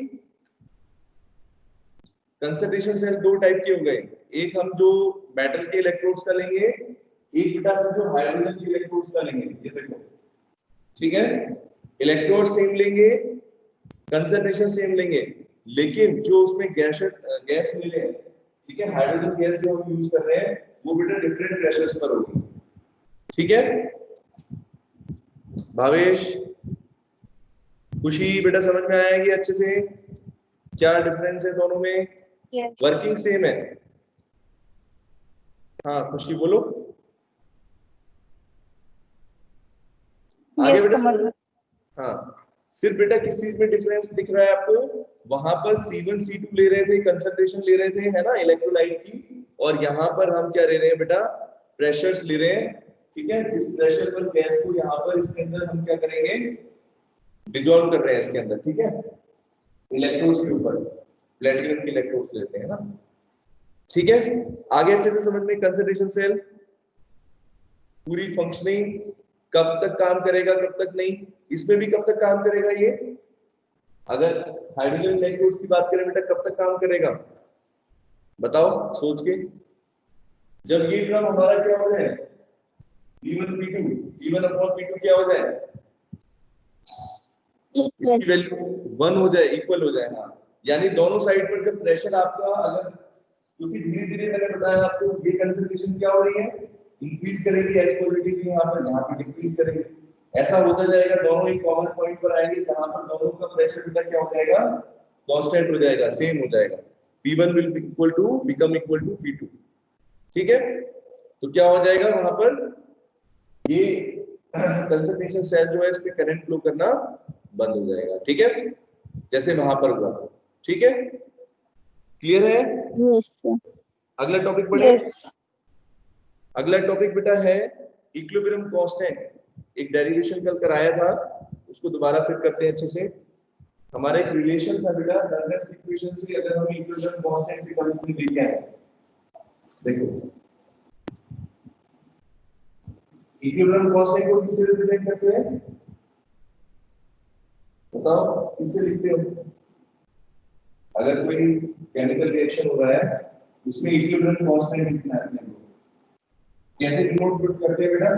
कंसंट्रेशन सेल्स दो टाइप के हो गए, एक हम जो मेटल के इलेक्ट्रोड्स का लेंगे, एक बेटा हम जो हाइड्रोजन के इलेक्ट्रोड्स का लेंगे। ये देखो, ठीक है, इलेक्ट्रोड सेम लेंगे, कंसंट्रेशन सेम लेंगे, लेकिन जो उसमें गैस मिले, ठीक है, हाइड्रोजन गैस जो हम यूज कर रहे हैं वो बेटा डिफरेंट प्रेशर्स पर होगी। ठीक है, भावेश, खुशी बेटा समझ में आया ये अच्छे से? क्या डिफरेंस है दोनों में? यस वर्किंग सेम है। हाँ खुशी बोलो, आगे बेटा समझ समझ। में। हाँ, सिर्फ बेटा किस चीज में डिफरेंस दिख रहा है आपको? वहां पर C1 C2 ले रहे थे, कंसंट्रेशन ले रहे थे, है ना, इलेक्ट्रोलाइट की, और यहाँ पर हम क्या ले रहे हैं बेटा, प्रेशर्स ले रहे हैं। ठीक है, जिस प्रेशर पर गैस को यहाँ पर इसके अंदर हम क्या करेंगे, डिसॉल्व कर रहे हैं इसके अंदर। ठीक है, इलेक्ट्रोड्स के ऊपर प्लेटिनम के इलेक्ट्रोड्स लेते हैं ना। ठीक है, आगे अच्छे से समझ में, कंसंट्रेशन सेल पूरी फंक्शनिंग कब तक काम करेगा, कब तक नहीं, इसमें भी कब तक काम करेगा ये? अगर हाइड्रोजन इलेक्ट्रोड्स की बात करें बेटा, कब तक काम करेगा बताओ सोच के। जब ये ड्रम हमारा क्या हो जाए, P1 P2, P1 upon P2 क्या हो जाए, इसकी वैल्यू 1 हो जाए, इक्वल हो जाए। हाँ, यानी दोनों साइड पर जब प्रेशर आपका, अगर क्योंकि धीरे धीरे मैंने बताया आपको, ये कंसंट्रेशन क्या हो रही है, इंक्रीज करेगी, H पॉजिटिव यहाँ पे डिक्रीज करेगी, ऐसा होता जाएगा, दोनों एक कॉमन पॉइंट पर आएंगे जहां पर दोनों का प्रेशर बेटा क्या हो जाएगा, कांस्टेंट हो जाएगा, सेम हो जाएगा, P1 will become equal to P2। ठीक है, तो क्या हो जाएगा वहां पर, ये कंसंट्रेशन सेल जो है इस पे करंट फ्लो करना बंद हो जाएगा। ठीक है, जैसे वहां पर हुआ। ठीक है, क्लियर है? Yes sir. अगला टॉपिक पढ़े। यस अगला टॉपिक बेटा है इक्विलिब्रियम कांस्टेंट, एक डेरिवेशन कल कराया था, उसको दोबारा फिर करते हैं अच्छे से। हमारा एक रिलेशन था बेटा डगलस इक्वेशन से, अगर हम इक्विलिब्रियम कांस्टेंट की टर्म्स में लेके आए, देखो इक्विलिब्रियम कांस्टेंट को किससे रिप्रेजेंट करते हैं बताओ, किससे लिखते हो? अगर कोई केमिकल रिएक्शन हो रहा है उसमें इक्विलिब्रियम कांस्टेंट लिखना है, कैसे डिनोट करते हैं बेटा,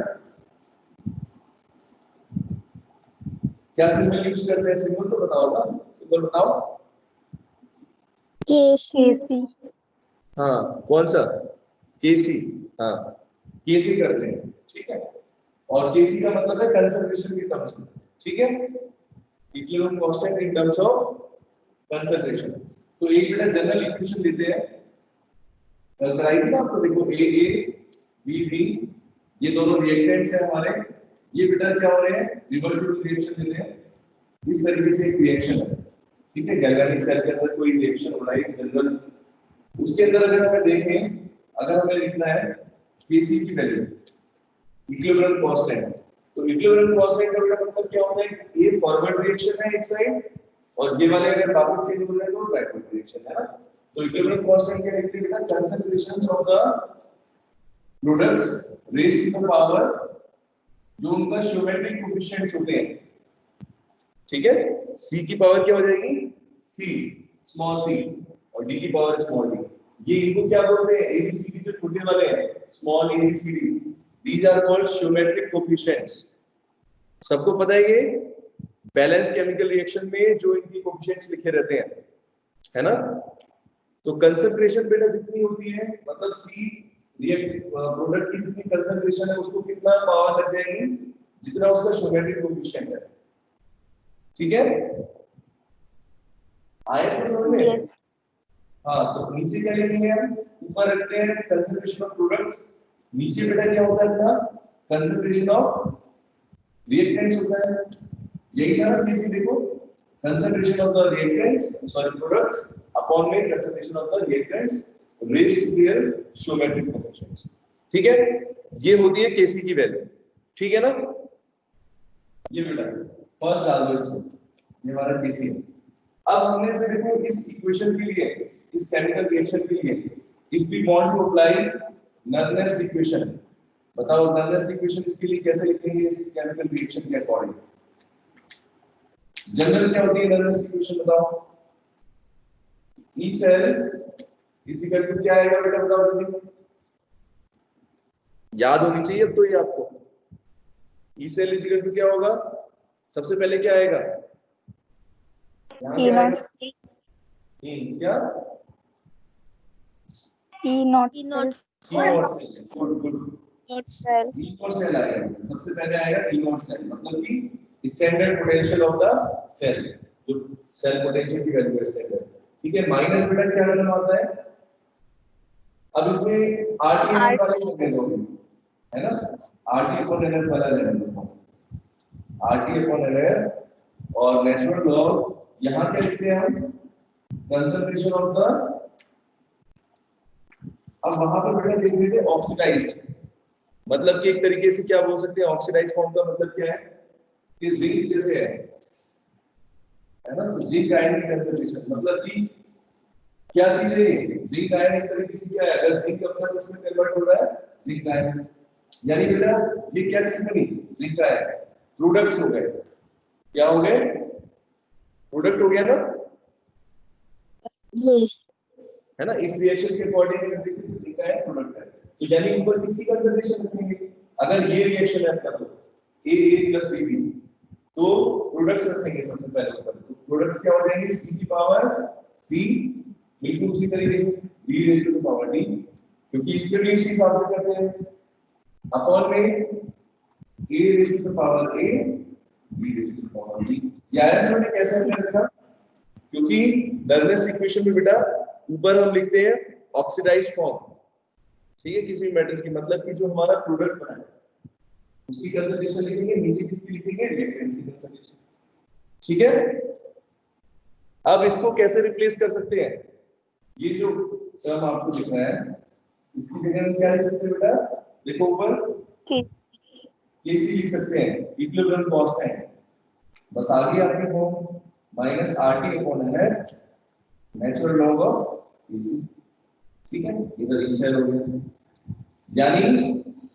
क्या सिंबल यूज करते हैं? सिंबल तो बताओ ना, सिंबल बताओ। केसी। हाँ कौन सा? केसी। हाँ केसी करते हैं। ठीक है, और केसी का मतलब है कंसंट्रेशन की टर्म्स में। ठीक है, equilibrium constant in terms of concentration. तो एक बेटा जनरल इक्वेशन लेते हैं, कराई थी ना आपको, देखो ए बी बी, ये दोनों रिएक्टेंट्स हैं हमारे, ये बेटा क्या हो रहे हैं, रिवर्सिबल रिएक्शन लेते हैं। इस तरीके से एक रिएक्शन है, ठीक है, गैल्वेनिक सेल के अंदर कोई रिएक्शन हो रहा है जनरल, उसके अंदर अगर हमें देखें, अगर हमें लिखना है Kc की वैल्यू, इक्विलिब्रियम कांस्टेंट, तो इक्विलिब्रियम कांस्टेंट का बेटा मतलब क्या होता है कि ये फॉरवर्ड रिएक्शन है एक साइड, और ये वाले अगर वापस चेंज हो रहे हैं तो बैकवर्ड रिएक्शन है ना। तो इक्विलिब्रियम कांस्टेंट क्या लिखते हैं बेटा, concentrations of the products raised to the power, जो उनका ज्योमेट्रिक कोएफिशिएंट्स होते हैं, ठीक है, c की पावर क्या हो जाएगी, c स्मॉल c, और d की पावर स्मॉल d। ये इनको क्या बोलते हैं, abcd जो छोटे वाले हैं, small abcd, these are called geometric coefficients। सबको पता है ये बैलेंस केमिकल रिएक्शन में जो इनकी कोएफिशिएंट्स लिखे रहते हैं, है ना। तो कंसंट्रेशन बेटा जितनी होती है, मतलब c रिएक्ट प्रोडक्ट की जितनी कंसंट्रेशन है उसको कितना पावर लग जाएगी, जितना उसका ज्योमेट्रिक कोएफिशिएंट है, ठीक है, आए थे समझ में। Yes. हाँ, तो नीचे क्या लिखेंगे हम, ऊपर रखते हैं कंसंट्रेशन ऑफ प्रोडक्ट्स, नीचे बेटा क्या होता है अपना, कंसंट्रेशन ऑफ रिएक्टेंट्स होता है, यही था ना किसी, देखो concentration of the reactants sorry products upon में concentration of the reactants raised to their geometric coefficients, ठीक है, ये होती है Kc की वैल्यू, ठीक है ना। ये बेटा फर्स्ट डाल दो इसको, ये हमारा Kc है। अब हमने तो देखो इस इक्वेशन के लिए, इस केमिकल रिएक्शन के लिए, if we want to apply Nernst equation, बताओ नर्नेस्ट इक्वेशन इसके लिए कैसे लिखेंगे इस केमिकल रिएक्शन के अकॉर्डिंग, जनरल क्या होती है नर्नेस्ट इक्वेशन बताओ, E cell is equal to क्या आएगा बेटा, बताओ जल्दी, याद होनी चाहिए अब तो ये आपको, E cell is equal to क्या होगा, सबसे पहले क्या आएगा, E naught. क्या E naught. E naught. E not cell, good good, Not cell. E not cell आएगा, सबसे पहले आएगा ई नॉट सेल, मतलब कि standard potential of the cell, जो सेल पोटेंशियल की वैल्यू है स्टैंडर्ड, ठीक है, माइनस बेटा क्या वैल्यू आता है, अब इसमें RT वाले लगने दो, है ना, RT/NF वाला लेने दो, RT/NF, और नेचुरल लॉग यहाँ क्या लिखते हैं हम, कंसंट्रेशन ऑफ द, अब वहां पर बेटा देख रहे थे ऑक्सीडाइज्ड, मतलब कि एक तरीके से क्या बोल सकते हैं, ऑक्सीडाइज्ड फॉर्म का मतलब क्या है कि जिंक जैसे है ना, तो जिंक आयन की कंसंट्रेशन, मतलब कि क्या चीज है, जिंक आयन एक तरीके से क्या है, अगर जिंक अपना इसमें कन्वर्ट हो रहा है जिंक आयन, यानी बेटा ये क्या चीज बनी, जिंक आयन, प्रोडक्ट्स हो गए, क्या हो गए, प्रोडक्ट हो गया ना, Yes. है ना, इस रिएक्शन के अकॉर्डिंग अगर देखें तो जिंक आयन प्रोडक्ट है, तो यानी ऊपर किसकी कंसंट्रेशन रखेंगे, अगर ये रिएक्शन है आपका, तो AA+BB, तो प्रोडक्ट्स रखेंगे सबसे पहले ऊपर, तो प्रोडक्ट्स क्या हो जाएंगे, C की पावर C, बिल्कुल उसी तरीके से B⁻D, क्योंकि इसके भी इसी हिसाब से करते हैं, अपॉन में A⁻A B⁻D, या ऐसे मैंने कैसे हमने रखा, क्योंकि नर्नेस्ट इक्वेशन में बेटा ऊपर हम लिखते हैं ऑक्सीडाइज्ड फॉर्म, ठीक है, किसी भी मेटल की, मतलब कि जो हमारा प्रोडक्ट बना है उसकी कंसंट्रेशन लिखेंगे, नीचे किसकी लिखेंगे, रिएक्टेंट्स की कंसंट्रेशन, ठीक है। अब इसको कैसे रिप्लेस कर सकते हैं, ये जो टर्म आपको दिख रहा है इसकी जगह हम क्या लिख सकते हैं बेटा, देखो ऊपर K. Kc लिख सकते हैं, इक्विलिब्रियम कांस्टेंट, बस आगे आपके form minus RT/NF natural log of Kc, ठीक है, इधर ई सेल हो गया, यानी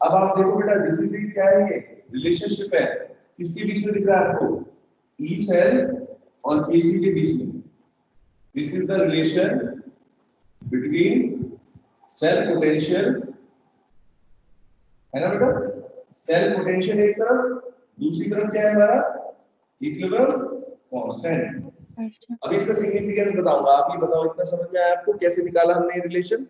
अब आप देखो बेटा दिस इज क्या है, ये रिलेशनशिप है, किसके बीच में दिख रहा है आपको, ई सेल और Kc के बीच में, this is the relation between cell potential, है ना बेटा, सेल पोटेंशियल एक तरफ, दूसरी तरफ क्या है हमारा, इक्विलिब्रियम कांस्टेंट। अब इसका सिग्निफिकेंस बताऊंगा, आप ये बताओ इतना समझ में आया आपको, कैसे निकाला हमने ये रिलेशन,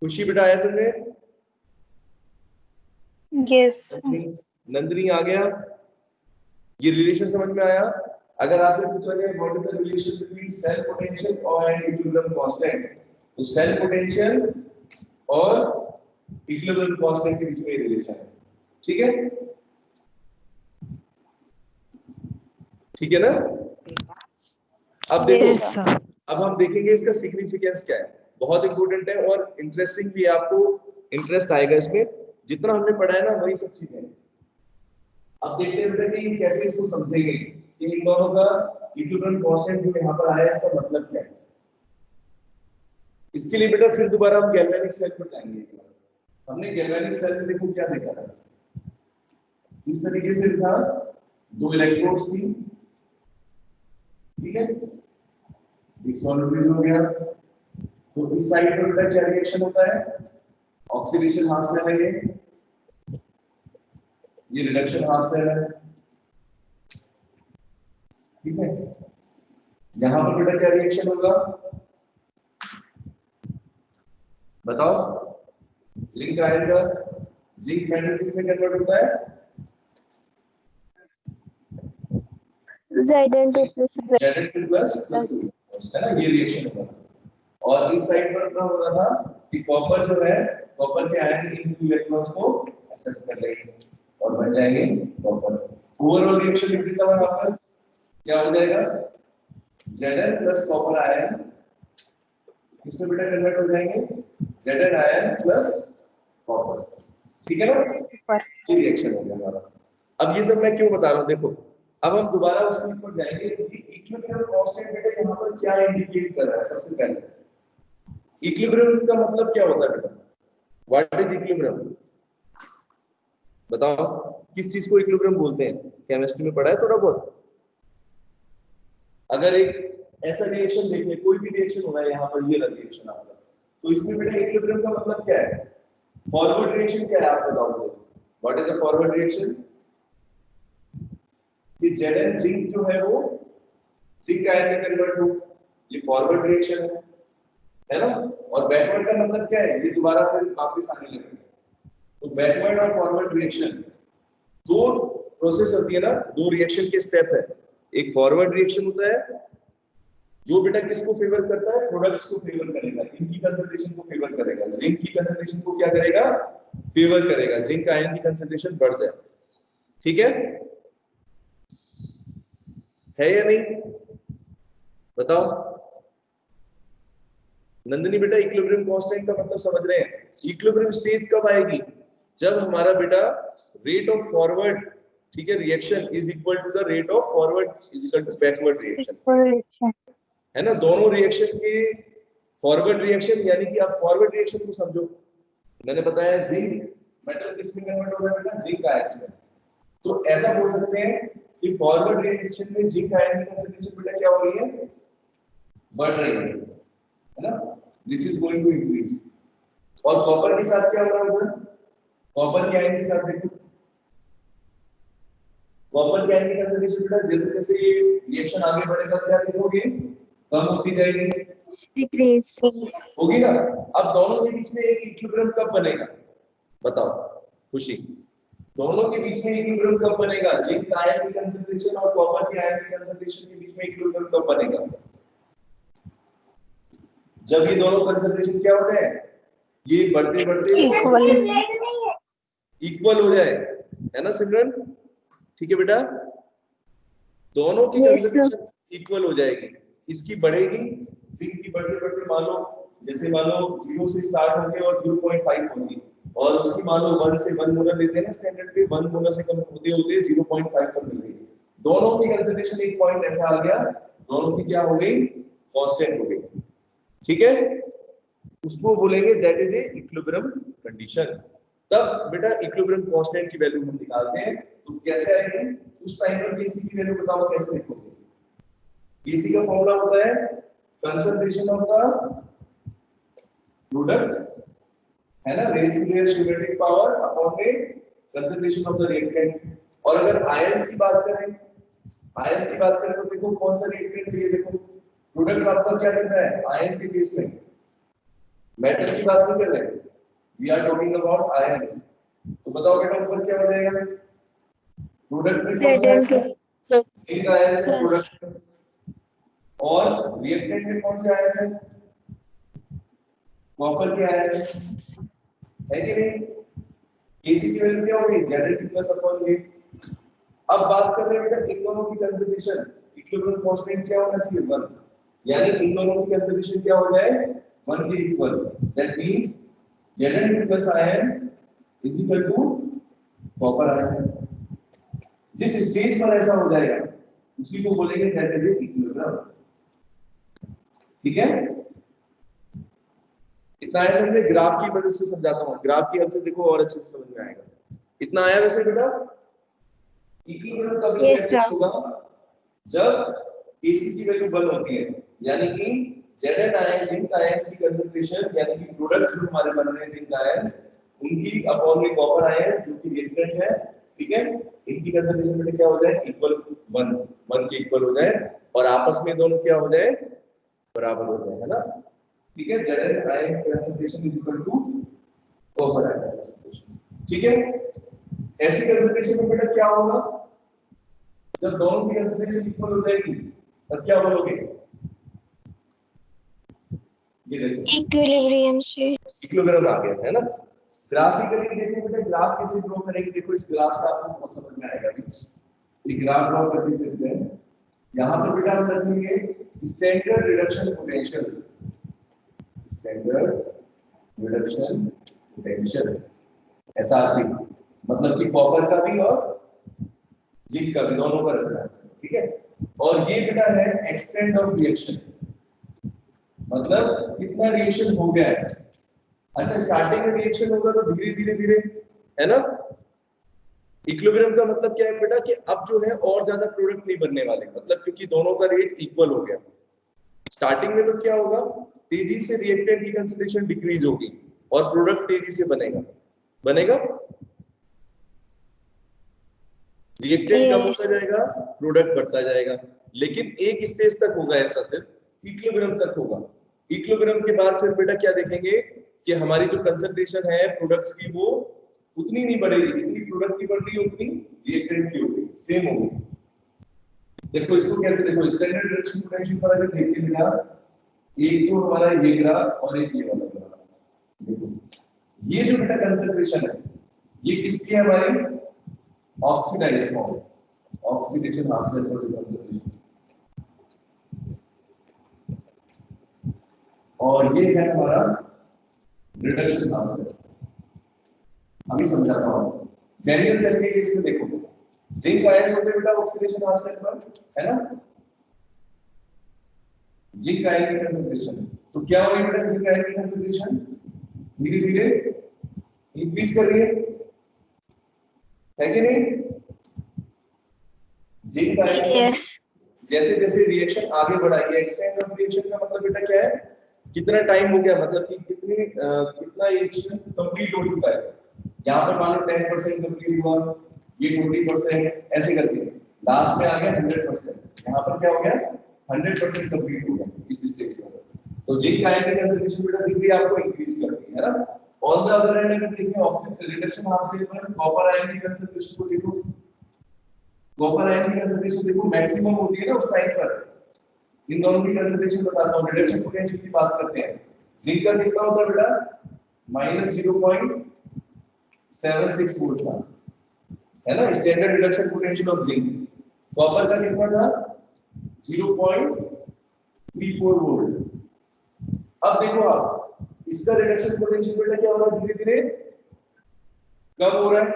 खुशी बेटा आया समझे, Yes. नंदिनी आ गया? ये रिलेशन समझ में आया? अगर आपसे पूछा जाए what is the relation between cell potential और एन इक्विलिब्रियम कांस्टेंट, तो सेल पोटेंशियल और इक्विलिब्रियम कांस्टेंट के बीच में रिलेशन है। ठीक है, ठीक है ना? अब देखो, Yes, sir. अब हम देखेंगे इसका सिग्निफिकेंस क्या है। बहुत इंपॉर्टेंट है और इंटरेस्टिंग भी है, आपको इंटरेस्ट आएगा इसमें। जितना हमने पढ़ा है ना वही सब चीजें हैं। अब देखते हैं बेटा कि कैसे इसको समझेंगे कि इन दोनों का इक्विलिब्रियम कांस्टेंट जो यहाँ पर आया है इसका मतलब क्या है। इसके लिए बेटा फिर दोबारा हम गैल्वेनिक सेल पर जाएंगे। हमने गैल्वेनिक सेल में देखो क्या देखा था, इस तरीके से था, दो इलेक्ट्रोड्स थी, ठीक है, एक सॉलिड हो गया। तो इस साइड पर बेटा क्या रिएक्शन होता है, ऑक्सीडेशन हाफ सेल है, ये रिडक्शन हाफ सेल है, ठीक है। यहां पर बेटा क्या रिएक्शन होगा बताओ, जिंक आयन का जिंक मेटल किसमें कन्वर्ट होता है, Zn2 plus Zn2 प्लस है ना, ये रिएक्शन होगा। और इस साइड पर क्या हो रहा था कि कॉपर जो है, कॉपर के आयन इन टू इलेक्ट्रॉन्स को एक्सेप्ट कर लेंगे और बन जाएंगे कॉपर। ओवरऑल रिएक्शन लिख देता हूं यहां पर, क्या हो जाएगा, Zn प्लस कॉपर आयन इसमें बेटा कन्वर्ट हो जाएंगे Zn आयन प्लस कॉपर, ठीक है ना। ये रिएक्शन हो गया हमारा। अब ये सब मैं क्यों बता रहा हूं, देखो अब हम दोबारा उस चीज पर जाएंगे कि इक्विलिब्रियम कांस्टेंट बेटा यहाँ पर क्या इंडिकेट कर रहा है। सबसे पहले इक्विलिब्रियम का मतलब क्या होता है बेटा, व्हाट इज इक्विलिब्रियम, बताओ किस चीज को इक्विलिब्रियम बोलते हैं, केमिस्ट्री में पढ़ा है थोड़ा बहुत। अगर एक ऐसा रिएक्शन देख ले, कोई भी रिएक्शन हो रहा है यहाँ पर, ये रिएक्शन आपका, तो इसमें बेटा इक्विलिब्रियम का मतलब क्या है, फॉरवर्ड रिएक्शन क्या है आप बताओ मुझे, what is the forward reaction. ये Zn जिंक जो है वो जिंक आयन में कन्वर्ट हो, ये फॉरवर्ड रिएक्शन है ना। और बैकवर्ड का मतलब क्या है, ये दोबारा फिर वापस आने लगेगा। तो बैकवर्ड और फॉरवर्ड रिएक्शन दो प्रोसेस होती है ना, दो रिएक्शन के स्टेप है। एक फॉरवर्ड रिएक्शन होता है जो बेटा किसको फेवर करता है, प्रोडक्ट्स को फेवर करेगा, इनकी कंसंट्रेशन को फेवर करेगा, जिंक की कंसंट्रेशन को क्या करेगा, फेवर करेगा, जिंक आयन की कंसंट्रेशन बढ़ जाए, ठीक है या नहीं बताओ। नंदिनी बेटा इक्विलिब्रियम कांस्टेंट का मतलब समझ रहे हैं, इक्विलिब्रियम स्टेज कब आएगी, जब हमारा बेटा रेट ऑफ फॉरवर्ड, ठीक है, reaction is equal to the rate of forward is equal to backward reaction, है ना। दोनों रिएक्शन के फॉरवर्ड रिएक्शन, यानी कि आप फॉरवर्ड रिएक्शन को समझो, मैंने बताया जिंक मेटल किसमें कन्वर्ट हो रहा है बेटा, जिंक आयन में। तो ऐसा बोल सकते हैं कि फॉरवर्ड रिएक्शन में जिंक आयन की कंसंट्रेशन बेटा क्या हो रही है, बढ़ रही है ना, this is going to increase. और कॉपर के साथ क्या हो रहा है उधर, कॉपर के आयन के साथ देखो, कॉपर के आयन की कंसंट्रेशन बेटा जैसे जैसे ये रिएक्शन आगे बढ़ेगा क्या देखोगे, कम होती जाएगी, decrease. होगी ना। अब दोनों के बीच में एक इक्विलिब्रियम कब बनेगा बताओ खुशी, दोनों के बीच में इक्विलिब्रियम कब बनेगा, जिंक आयन की कंसंट्रेशन और कॉपर के आयन की कंसंट्रेशन के बीच में इक्विलिब्रियम कब बनेगा, जब ये दोनों कंसंट्रेशन क्या होते हैं, ये बढ़ते बढ़ते इक्वल हो जाए, है ना सिमरन, ठीक है बेटा, दोनों की Yes, sir. कंसंट्रेशन इक्वल हो जाएगी, इसकी बढ़ेगी, जिंक की बढ़ते बढ़ते मान लो, जैसे मान लो 0 से स्टार्ट होंगे और 0.5 होगी, और उसकी मान लो 1 से 1 मोलर लेते हैं ना स्टैंडर्ड पे, 1 मोलर से कम होते होते 0.5 पर मिल गई, दोनों की कंसंट्रेशन एक पॉइंट ऐसा आ गया, दोनों की क्या हो गई, कांस्टेंट हो गई, ठीक है, उसको बोलेंगे that is a equilibrium condition. तब बेटा इक्विलिब्रियम कांस्टेंट की वैल्यू हम निकालते हैं, तो कैसे आएगी, उस टाइम पर केसी की वैल्यू बताओ कैसे लिखोगे। केसी का फॉर्मूला होता है कंसंट्रेशन ऑफ द प्रोडक्ट, है ना, raise to their symmetric power upon the concentration of the reactant. और अगर आयंस की बात करें, आयंस की बात करें तो देखो कौन सा रिएक्टेंट है, ये देखो प्रोडक्ट आपका क्या दिख रहा है आयंस के केस में, मेटल की बात नहीं कर रहे, we are talking about ions. तो बताओ बेटा ऊपर क्या हो जाएगा, प्रोडक्ट में कौन सा आयन है? जिंक आयन है प्रोडक्ट में। और रिएक्टेंट में कौन से आयन है? कॉपर के आयन है कि नहीं? Kc की वैल्यू क्या होगी? Zn plus upon A। अब बात कर रहे हैं बेटा इन दोनों की कंजर्वेशन, इक्विलिब्रियम कांस्टेंट क्या होना चाहिए? 1। यानी इन दोनों की कंजर्वेशन क्या हो जाए? 1 के इक्वल। That means Zn plus ion is equal to copper ion. जिस स्टेज पर ऐसा हो जाएगा उसी को बोलेंगे दैट इज इक्विलिब्रियम। ठीक है, इतना है समझे? ग्राफ की मदद से समझाता हूं, ग्राफ की हेल्प से देखो और अच्छे से समझ में आएगा। इतना आया वैसे बेटा? इक्विलिब्रियम कब एस्टैब्लिश होगा? जब Kc की वैल्यू 1 होती है, यानी कि Zn आयन जिंक आयंस की कंसंट्रेशन यानी कि प्रोडक्ट्स जो हमारे बन रहे हैं जिंक आयंस उनकी अपॉन में कॉपर आयन जो कि रिएक्टेंट है, ठीक है, इनकी कंसंट्रेशन में क्या हो जाए? इक्वल 1 के इक्वल हो जाए और आपस में दोनों क्या हो जाए? बराबर हो जाए, है ना? ठीक है, Zn ion concentration is equal to copper ion concentration. ठीक है, ऐसी कंसंट्रेशन में बेटा क्या होगा? जब दोनों की कंसंट्रेशन इक्वल हो जाएगी तब क्या बोलोगे? ये देखो इक्विलिब्रियम से इक्विलिब्रियम आ गया, है ना? ग्राफिकली देखो बेटा ग्राफ कैसे ड्रॉ करेंगे, देखो इस ग्राफ से आपको बहुत समझ में आएगा अभी। ये ग्राफ ड्रॉ करके देखते हैं। यहां पे बेटा हम रखेंगे standard reduction potential, standard reduction potential SRP, मतलब कि कॉपर का भी और जिंक का भी, दोनों का रखना है, ठीक है? और ये बेटा है एक्सटेंट ऑफ रिएक्शन, मतलब कितना रिएक्शन हो गया है। अच्छा, स्टार्टिंग में रिएक्शन होगा तो धीरे धीरे धीरे, है ना? इक्विलिब्रियम का मतलब क्या है बेटा कि अब जो है और ज्यादा प्रोडक्ट नहीं बनने वाले, मतलब क्योंकि दोनों का रेट इक्वल हो गया। स्टार्टिंग में तो क्या होगा? तेजी से रिएक्टेंट की कंसंट्रेशन डिक्रीज होगी और प्रोडक्ट तेजी से बनेगा। रिएक्टेंट कम होता जाएगा, प्रोडक्ट बढ़ता जाएगा, लेकिन एक स्टेज तक होगा ऐसा, सिर्फ इक्विलिब्रियम तक होगा। इक्विलिब्रियम के बाद फिर बेटा क्या देखेंगे कि हमारी जो कंसंट्रेशन है प्रोडक्ट्स की वो उतनी नहीं बढ़ेगी, जितनी प्रोडक्ट की बढ़ रही है उतनी रिएक्टेंट की होगी, सेम होगी। देखो इसको कैसे देखो, स्टैंडर्ड रिडक्शन पोटेंशियल पर अगर देखिए बेटा, एक तो हमारा ये ग्राफ और एक ये वाला ग्राफ, देखो ये जो बेटा कंसंट्रेशन है ये किसकी है? हमारी oxidised form, oxidation half cycle concentration, और ये है हमारा रिडक्शन हाफ साइकिल। अभी समझाता हूं। कैरियर सेल के केस में देखो जिंक आयंस होते बेटा ऑक्सीडेशन हाफ साइकिल पर, है ना? जिंक आयन की कंसंट्रेशन तो क्या हो रही है बेटा? जिंक आयन की कंसंट्रेशन धीरे धीरे इंक्रीज कर रही है कि नहीं? जिंक आयन यस जैसे जैसे रिएक्शन आगे बढ़ाएगी, एक्सटेंड ऑफ रिएक्शन का मतलब बेटा क्या है? कितना टाइम हो गया, मतलब कि कितना रिएक्शन कंप्लीट हो चुका है। यहाँ पर मान लो 10% कंप्लीट हुआ, ये 20% ऐसे करके लास्ट में आ गया 100%। यहाँ पर क्या हो गया? 100% कंप्लीट हो गया इस स्टेज पर। तो जिंक आयन की कंसंट्रेशन बेटा डिग्री आपको इंक्रीज करती है ना? ऑन द अदर एंड अगर देखें ऑक्सीजन रिडक्शन हाफ साइकिल पर कॉपर आयन की कंसंट्रेशन को देखो, कॉपर आयन की कंसंट्रेशन देखो मैक्सिमम होती है ना उस टाइम पर। इन दोनों की कंसंट्रेशन बताता हूं, रिडक्शन पोटेंशियल की बात करते हैं। जिंक का कितना होता है बेटा? -0.76 वोल्ट था, है ना? Standard reduction potential of zinc. Copper का कितना था? 0.34 वोल्ट। अब देखो आप इसका रिडक्शन पोटेंशियल बेटा क्या हो रहा है? धीरे धीरे कम हो रहा है,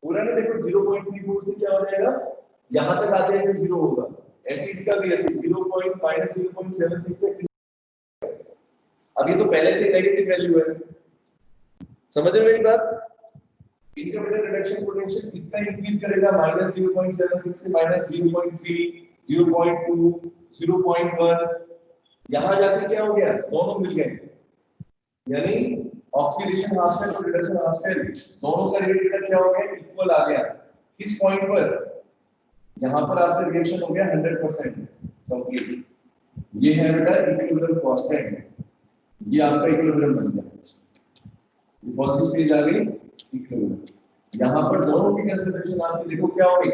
पूरा ना देखो 0.34 से क्या हो जाएगा? यहां तक आते हैं 0 होगा, ऐसे इसका भी ऐसे 0.76 से। अब ये तो पहले से नेगेटिव वैल्यू है, समझ रहे मेरी बात? इनका बेटा रिडक्शन पोटेंशियल इसका इंक्रीज करेगा -0.76 से -0.3, 0.2, 0.1। यहां जाके क्या हो गया? दोनों मिल गए, यानी ऑक्सीडेशन हाफ सेल और रिडक्शन हाफ सेल दोनों का रेट बेटा क्या हो गया? इक्वल आ गया। किस पॉइंट पर? यहां पर आपका रिएक्शन हो गया 100% कंप्लीट। ये है बेटा इक्विलिब्रियम कांस्टेंट, ये आपका इक्विलिब्रियम बन गया। ये कौन सी स्टेज आ गई? इक्विलिब्रियम। यहाँ पर दोनों की कंसंट्रेशन आपने देखो क्या हो गई,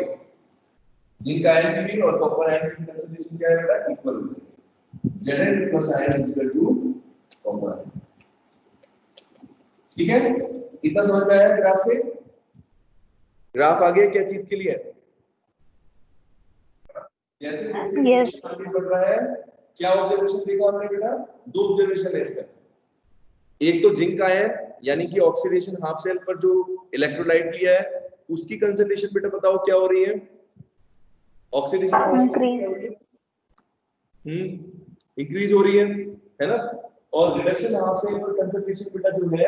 जिंक आयन की भी और कॉपर आयन की कंसंट्रेशन क्या है बेटा, इक्वल हो गई। Zn plus iron is equal to copper ion। ठीक है, इतना समझ में आया ग्राफ से? ग्राफ आगे क्या चीज के लिए है? जैसे जैसे Yes. रिएक्शन आगे बढ़ रहा है, क्या ऑब्जर्वेशन देखा आपने बेटा? दो ऑब्जर्वेशन है इसका। एक तो जिंक आयन यानी कि ऑक्सीडेशन हाफ सेल पर जो इलेक्ट्रोलाइट लिया है उसकी कंसंट्रेशन बेटा बताओ क्या हो रही है? Oxidation Increase। इंक्रीज हो रही है ना? और रिडक्शन हाफ सेल पर कंसंट्रेशन बेटा जो है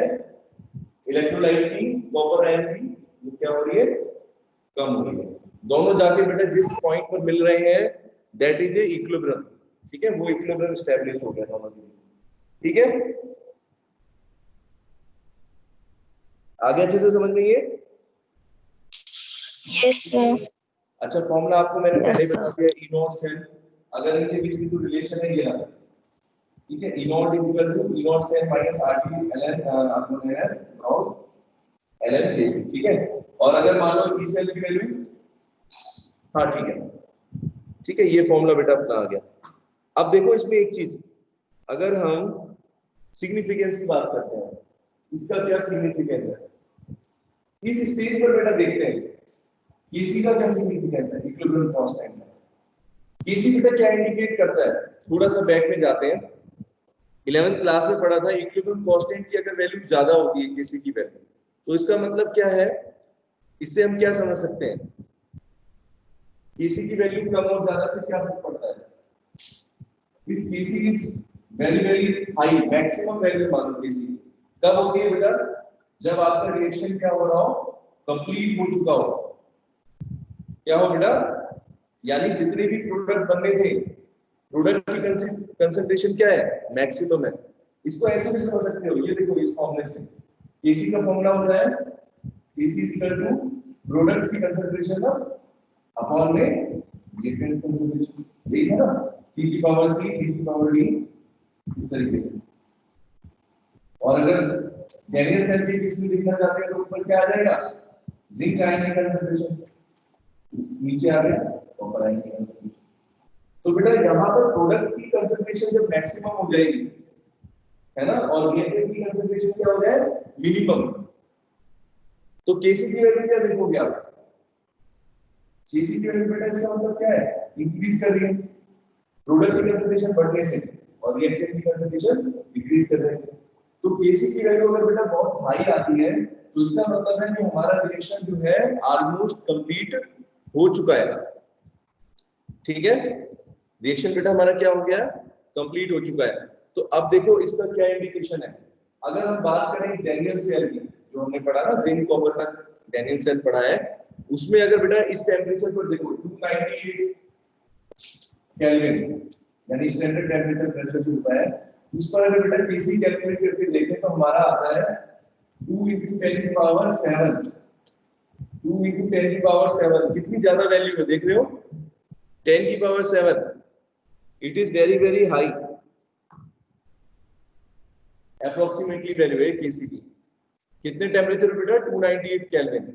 इलेक्ट्रोलाइट की, कॉपर आयन की, वो क्या हो रही है? कम हो रही है। दोनों जाके बेटा जिस पॉइंट पर मिल रहे हैं दैट इज ए इक्विलिब्रियम। ठीक है, वो इक्विलिब्रियम एस्टैब्लिश हो गया दोनों के बीच। ठीक है, आगे अच्छे से समझ में ये? Yes, sir. अच्छा, फॉर्मूला आपको मैंने पहले Yes, बता sir. दिया, ई नॉट सेल, अगर इनके बीच में जो रिलेशन है ये है, ठीक है, E not equal to E not cell minus RT ln आपको लेना है और ln केसी। ठीक है, और अगर मान लो ई सेल की वैल्यू, हाँ ठीक है, ये फॉर्मूला बेटा अपना आ गया। अब देखो इसमें एक चीज, अगर हम सिग्निफिकेंस की बात करते हैं, इसका क्या सिग्निफिकेंस है इस स्टेज पर बेटा देखते हैं। केसी का क्या सिग्निफिकेंस है इक्विलिब्रियम कांस्टेंट में? केसी बेटा क्या इंडिकेट करता है? थोड़ा सा बैक में जाते हैं, 11th क्लास में पढ़ा था इक्विलिब्रियम कांस्टेंट की अगर वैल्यू ज्यादा होगी केसी की वैल्यू, तो इसका मतलब क्या है? इससे हम क्या समझ सकते हैं? केसी की वैल्यू कम और ज्यादा से क्या फर्क पड़ता है? If KC is very very high, maximum value मान लो केसी कब होती है बेटा? जब आपका रिएक्शन क्या हो रहा हो, कंप्लीट हो चुका हो। क्या हो बेटा? यानी जितने भी प्रोडक्ट बनने थे, प्रोडक्ट की कंसंट्रेशन क्या है? मैक्सिमम है। इसको ऐसे भी समझ सकते हो, ये देखो इस फॉर्मूले से केसी का फॉर्मूला होता है केसी इक्वल टू प्रोडक्ट्स की कंसंट्रेशन अपॉन में रिएक्टेंट कंसंट्रेशन, यही है ना, सी की पावर सी डी की पावर डी, इस तरीके से। और अगर डैनियल सेल के केस में लिखना चाहते हैं तो ऊपर क्या आ जाएगा? जिंक आयन की कंसंट्रेशन, नीचे आ गया कॉपर आयन की कंसंट्रेशन। तो बेटा यहाँ पर प्रोडक्ट की कंसंट्रेशन जब मैक्सिमम हो जाएगी, है ना, और रिएक्टेंट की कंसंट्रेशन क्या हो जाए? मिनिमम, तो केसी की वैल्यू क्या देखोगे आप? केसी की वैल्यू बेटा इसका मतलब क्या है? इंक्रीज कर रही है प्रोडक्ट की कंसंट्रेशन बढ़ने से और रिएक्टेंट की कंसंट्रेशन डिक्रीज करने से। तो केसी की वैल्यू अगर बेटा बहुत हाई आती है तो इसका मतलब है कि हमारा रिएक्शन जो है ऑलमोस्ट कंप्लीट हो चुका है। ठीक है, रिएक्शन बेटा हमारा क्या हो गया? कंप्लीट हो चुका है। तो अब देखो इसका क्या इंडिकेशन है? अगर हम बात करें डैनियल सेल की, जो हमने पढ़ा ना जिंक कॉपर का डैनियल सेल पढ़ा है, उसमें अगर बेटा इस टेंपरेचर पर देखो 298 केल्विन यानी स्टैंडर्ड टेंपरेचर प्रेशर जो होता है, उस पर अगर बेटा केसी कैलकुलेट करके देखें तो हमारा आता है 2 × 10 की पावर 7, 2 × 10 की पावर 7। कितनी ज्यादा वैल्यू है देख रहे हो? 10 की power 7, it is very very high, approximately value है केसी की। कितने टेम्परेचर बेटा? 298 केल्विन।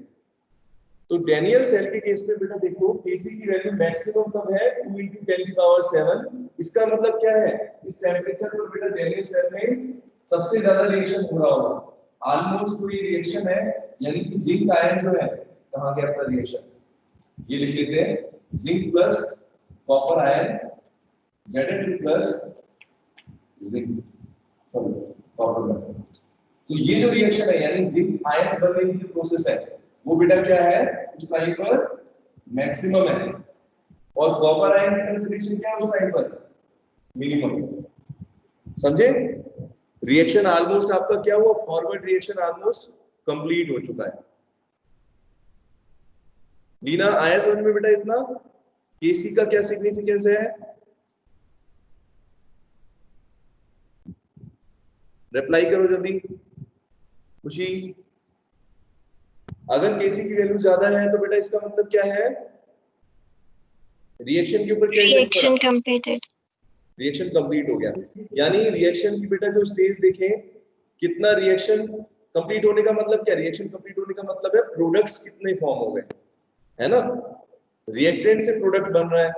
तो डैनियल सेल के केस में बेटा देखो केसी की वैल्यू मैक्सिमम कब है? 2 × 10 की पावर 7। इसका मतलब क्या है? इस टेम्परेचर पर बेटा डैनियल सेल में सबसे ज्यादा रिएक्शन हो रहा होगा, ऑलमोस्ट कोई रिएक्शन है, यानी कि जिंक आयन जो है, कहां गया अपना रिएक्शन? ये लिख लेते हैं, zinc plus copper ion Zn plus zinc copper. तो ये जो रिएक्शन है यानी जिंक आयंस बनने की जो प्रोसेस है वो बेटा क्या है? उस टाइम पर मैक्सिमम है, और कॉपर आयन की कंसंट्रेशन क्या है उस टाइम पर? मिनिमम। समझे? रिएक्शन ऑलमोस्ट आपका क्या हुआ? फॉरवर्ड रिएक्शन ऑलमोस्ट कंप्लीट हो चुका है। लीना आया समझ में बेटा इतना? केसी का क्या सिग्निफिकेंस है? रिप्लाई करो जल्दी खुशी। अगर केसी की वैल्यू ज्यादा है तो बेटा इसका मतलब क्या है? रिएक्शन के ऊपर क्या इफेक्ट पड़ा? Reaction completed. रिएक्शन कंप्लीट हो गया। यानी रिएक्शन की बेटा जो स्टेज देखें, कितना रिएक्शन कंप्लीट होने का मतलब क्या, रिएक्शन कंप्लीट होने का मतलब है प्रोडक्ट्स कितने फॉर्म हो गए, है ना। रिएक्टेंट से प्रोडक्ट बन रहा है,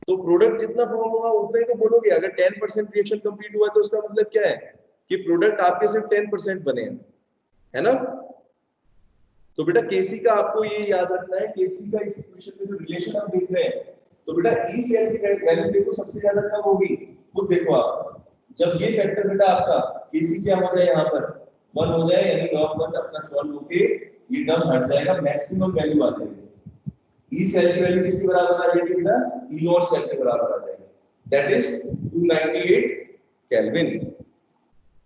तो प्रोडक्ट जितना फॉर्म हुआ उतना ही तो बोलोगे। अगर 10% रिएक्शन कंप्लीट हुआ तो उसका मतलब क्या है कि प्रोडक्ट आपके सिर्फ 10% बने हैं, है ना। तो बेटा केसी का आपको ये याद रखना है, केसी का इस इक्वेशन में जो रिलेशन हम देख रहे हैं, तो बेटा ई सेल की वैल्यू देखो सबसे ज्यादा कब होगी, खुद देखो आप, जब ये फैक्टर बेटा आपका केसी क्या हो जाए यहाँ पर 1 हो जाए, यानी log 1 अपना सॉल्व होके ये टर्म हट जाएगा, मैक्सिमम वैल्यू आ जाएगी। ई सेल की वैल्यू किसके बराबर आ जाएगी बेटा, ई नॉट सेल के बराबर आ जाएगी, दैट इज 298 केल्विन।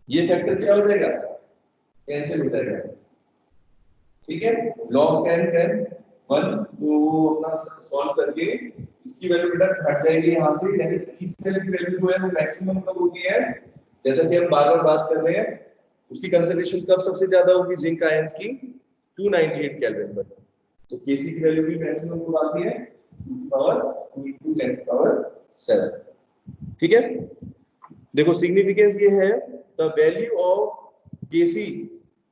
ये फैक्टर क्या हो जाएगा, कैंसिल हो जाएगा, ठीक है। log 10 1 तो अपना सॉल्व करके इसकी वैल्यू बेटा हट जाएगी यहाँ से, यानी इस सेल की वैल्यू जो है वो मैक्सिमम कब होती है, जैसा कि हम बार-बार बात कर रहे हैं, उसकी कंसंट्रेशन कब सबसे ज्यादा होगी जिंक आयंस की, 298 केल्विन पर। तो Kc की वैल्यू भी मैक्सिमम कब आती है, 2 × 10⁷, ठीक है। देखो सिग्निफिकेंस ये है, the value of Kc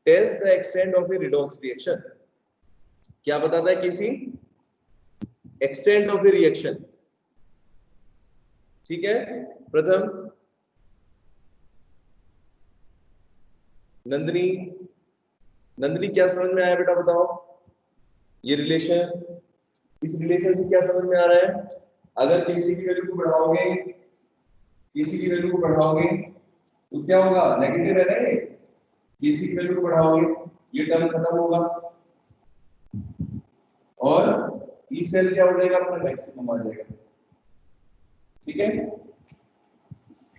tells the extent of a redox reaction। क्या बताता है Kc, extent of a reaction, ठीक है। प्रथम नंदिनी, नंदिनी क्या समझ में आया बेटा बताओ, ये रिलेशन, इस रिलेशन से क्या समझ में आ रहा है, अगर Kc की वैल्यू को बढ़ाओगे, Kc की वैल्यू को बढ़ाओगे तो क्या होगा, नेगेटिव है ना ये, Kc की वैल्यू को बढ़ाओगे ये टर्म खत्म होगा और ई सेल क्या हो जाएगा, अपना मैक्सिमम आ जाएगा, ठीक है।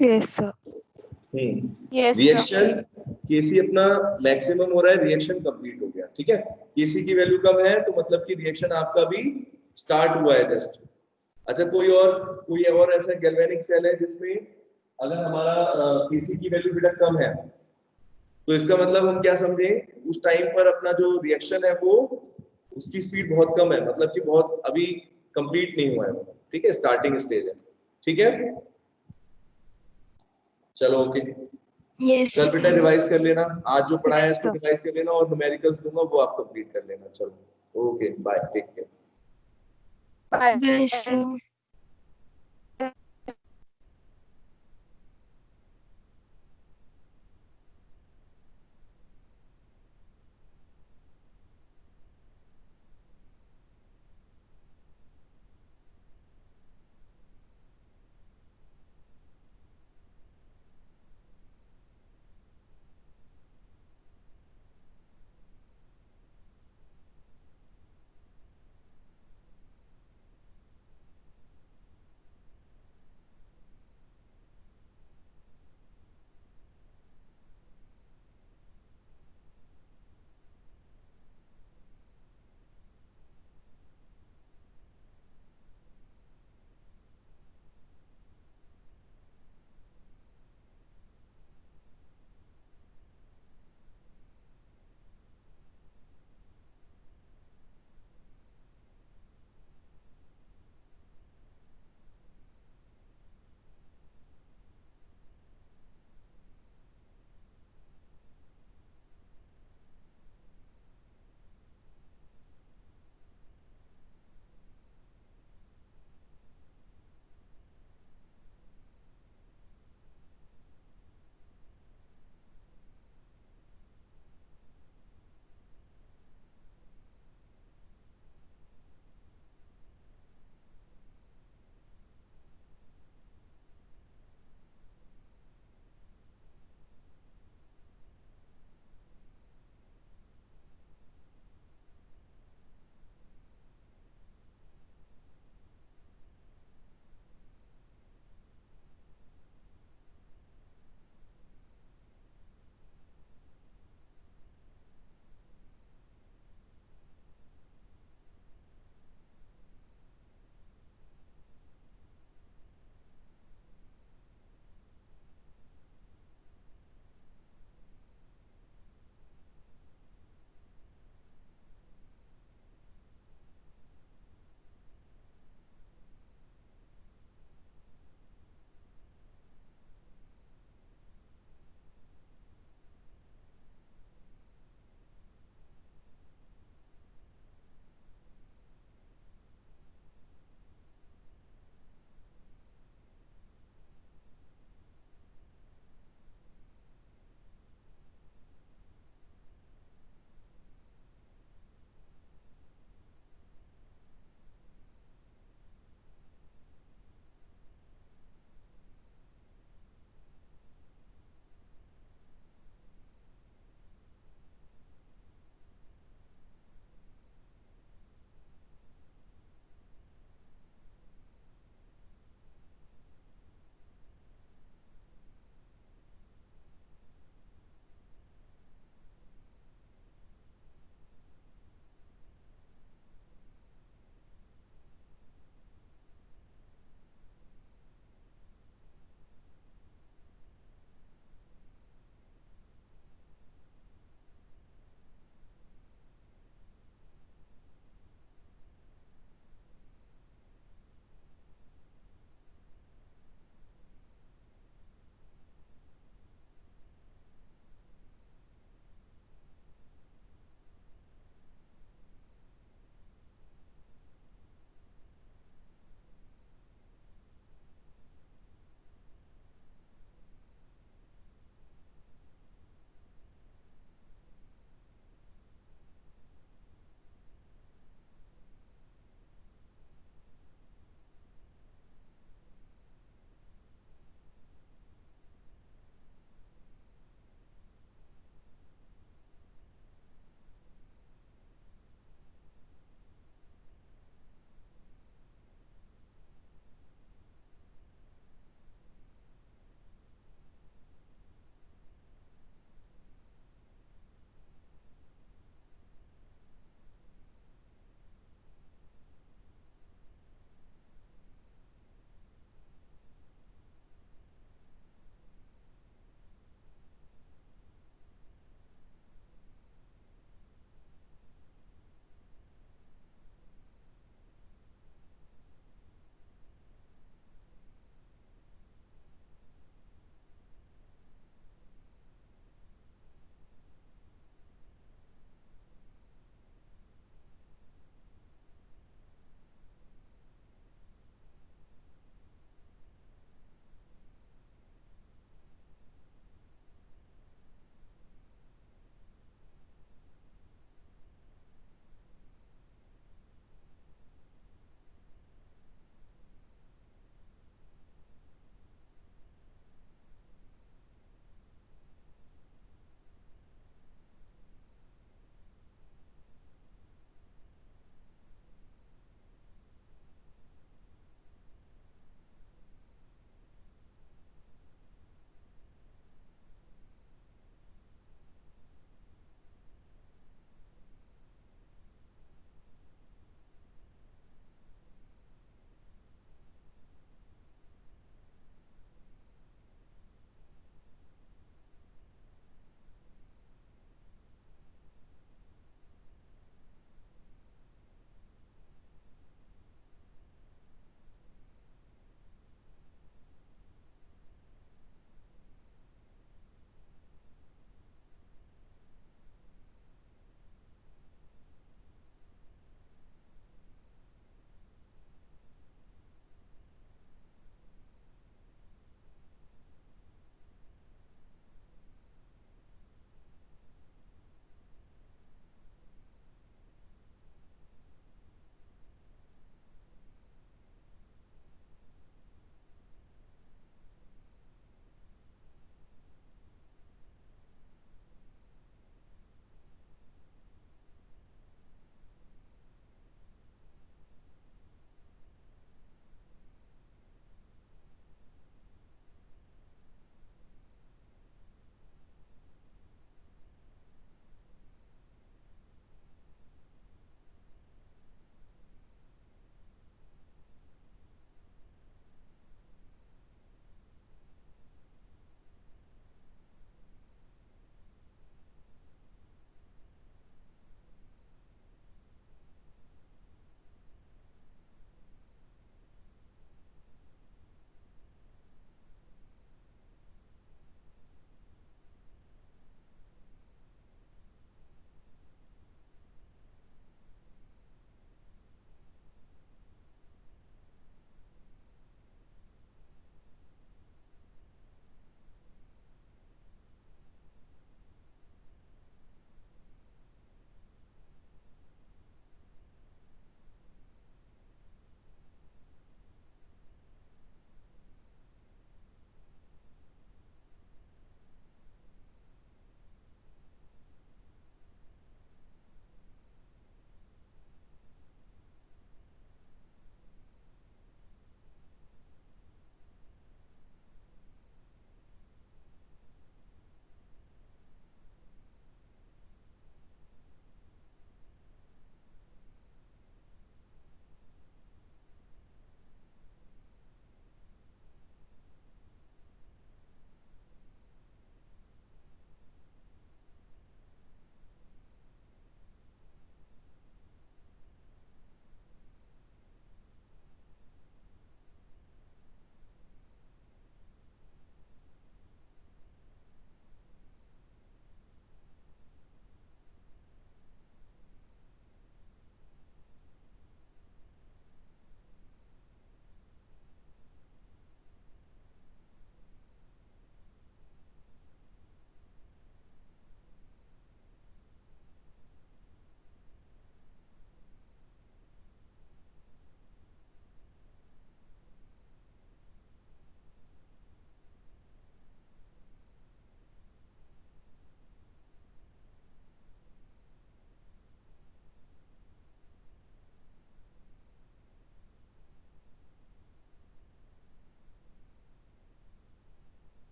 Yes, sir. Yes, sir. Reaction Kc अपना मैक्सिमम हो रहा है, रिएक्शन कंप्लीट हो गया, ठीक है। Kc की वैल्यू कम है तो मतलब कि रिएक्शन आपका भी स्टार्ट हुआ है जस्ट। अच्छा कोई और ऐसा गैल्वेनिक सेल है जिसमें अगर हमारा Kc की वैल्यू बेटा कम है, तो इसका मतलब हम क्या समझे, उस टाइम पर अपना जो रिएक्शन है वो उसकी स्पीड बहुत कम है, मतलब कि बहुत अभी कंप्लीट नहीं हुआ है, ठीक है, स्टार्टिंग स्टेज है, ठीक है। चलो ओके, Yes. कल बेटा रिवाइज कर लेना, आज जो पढ़ाया है Yes, इसको sir. रिवाइज कर लेना और न्यूमेरिकल्स दूंगा वो आप कंप्लीट कर लेना। चलो okay bye, take care. Bye. Yes, sir.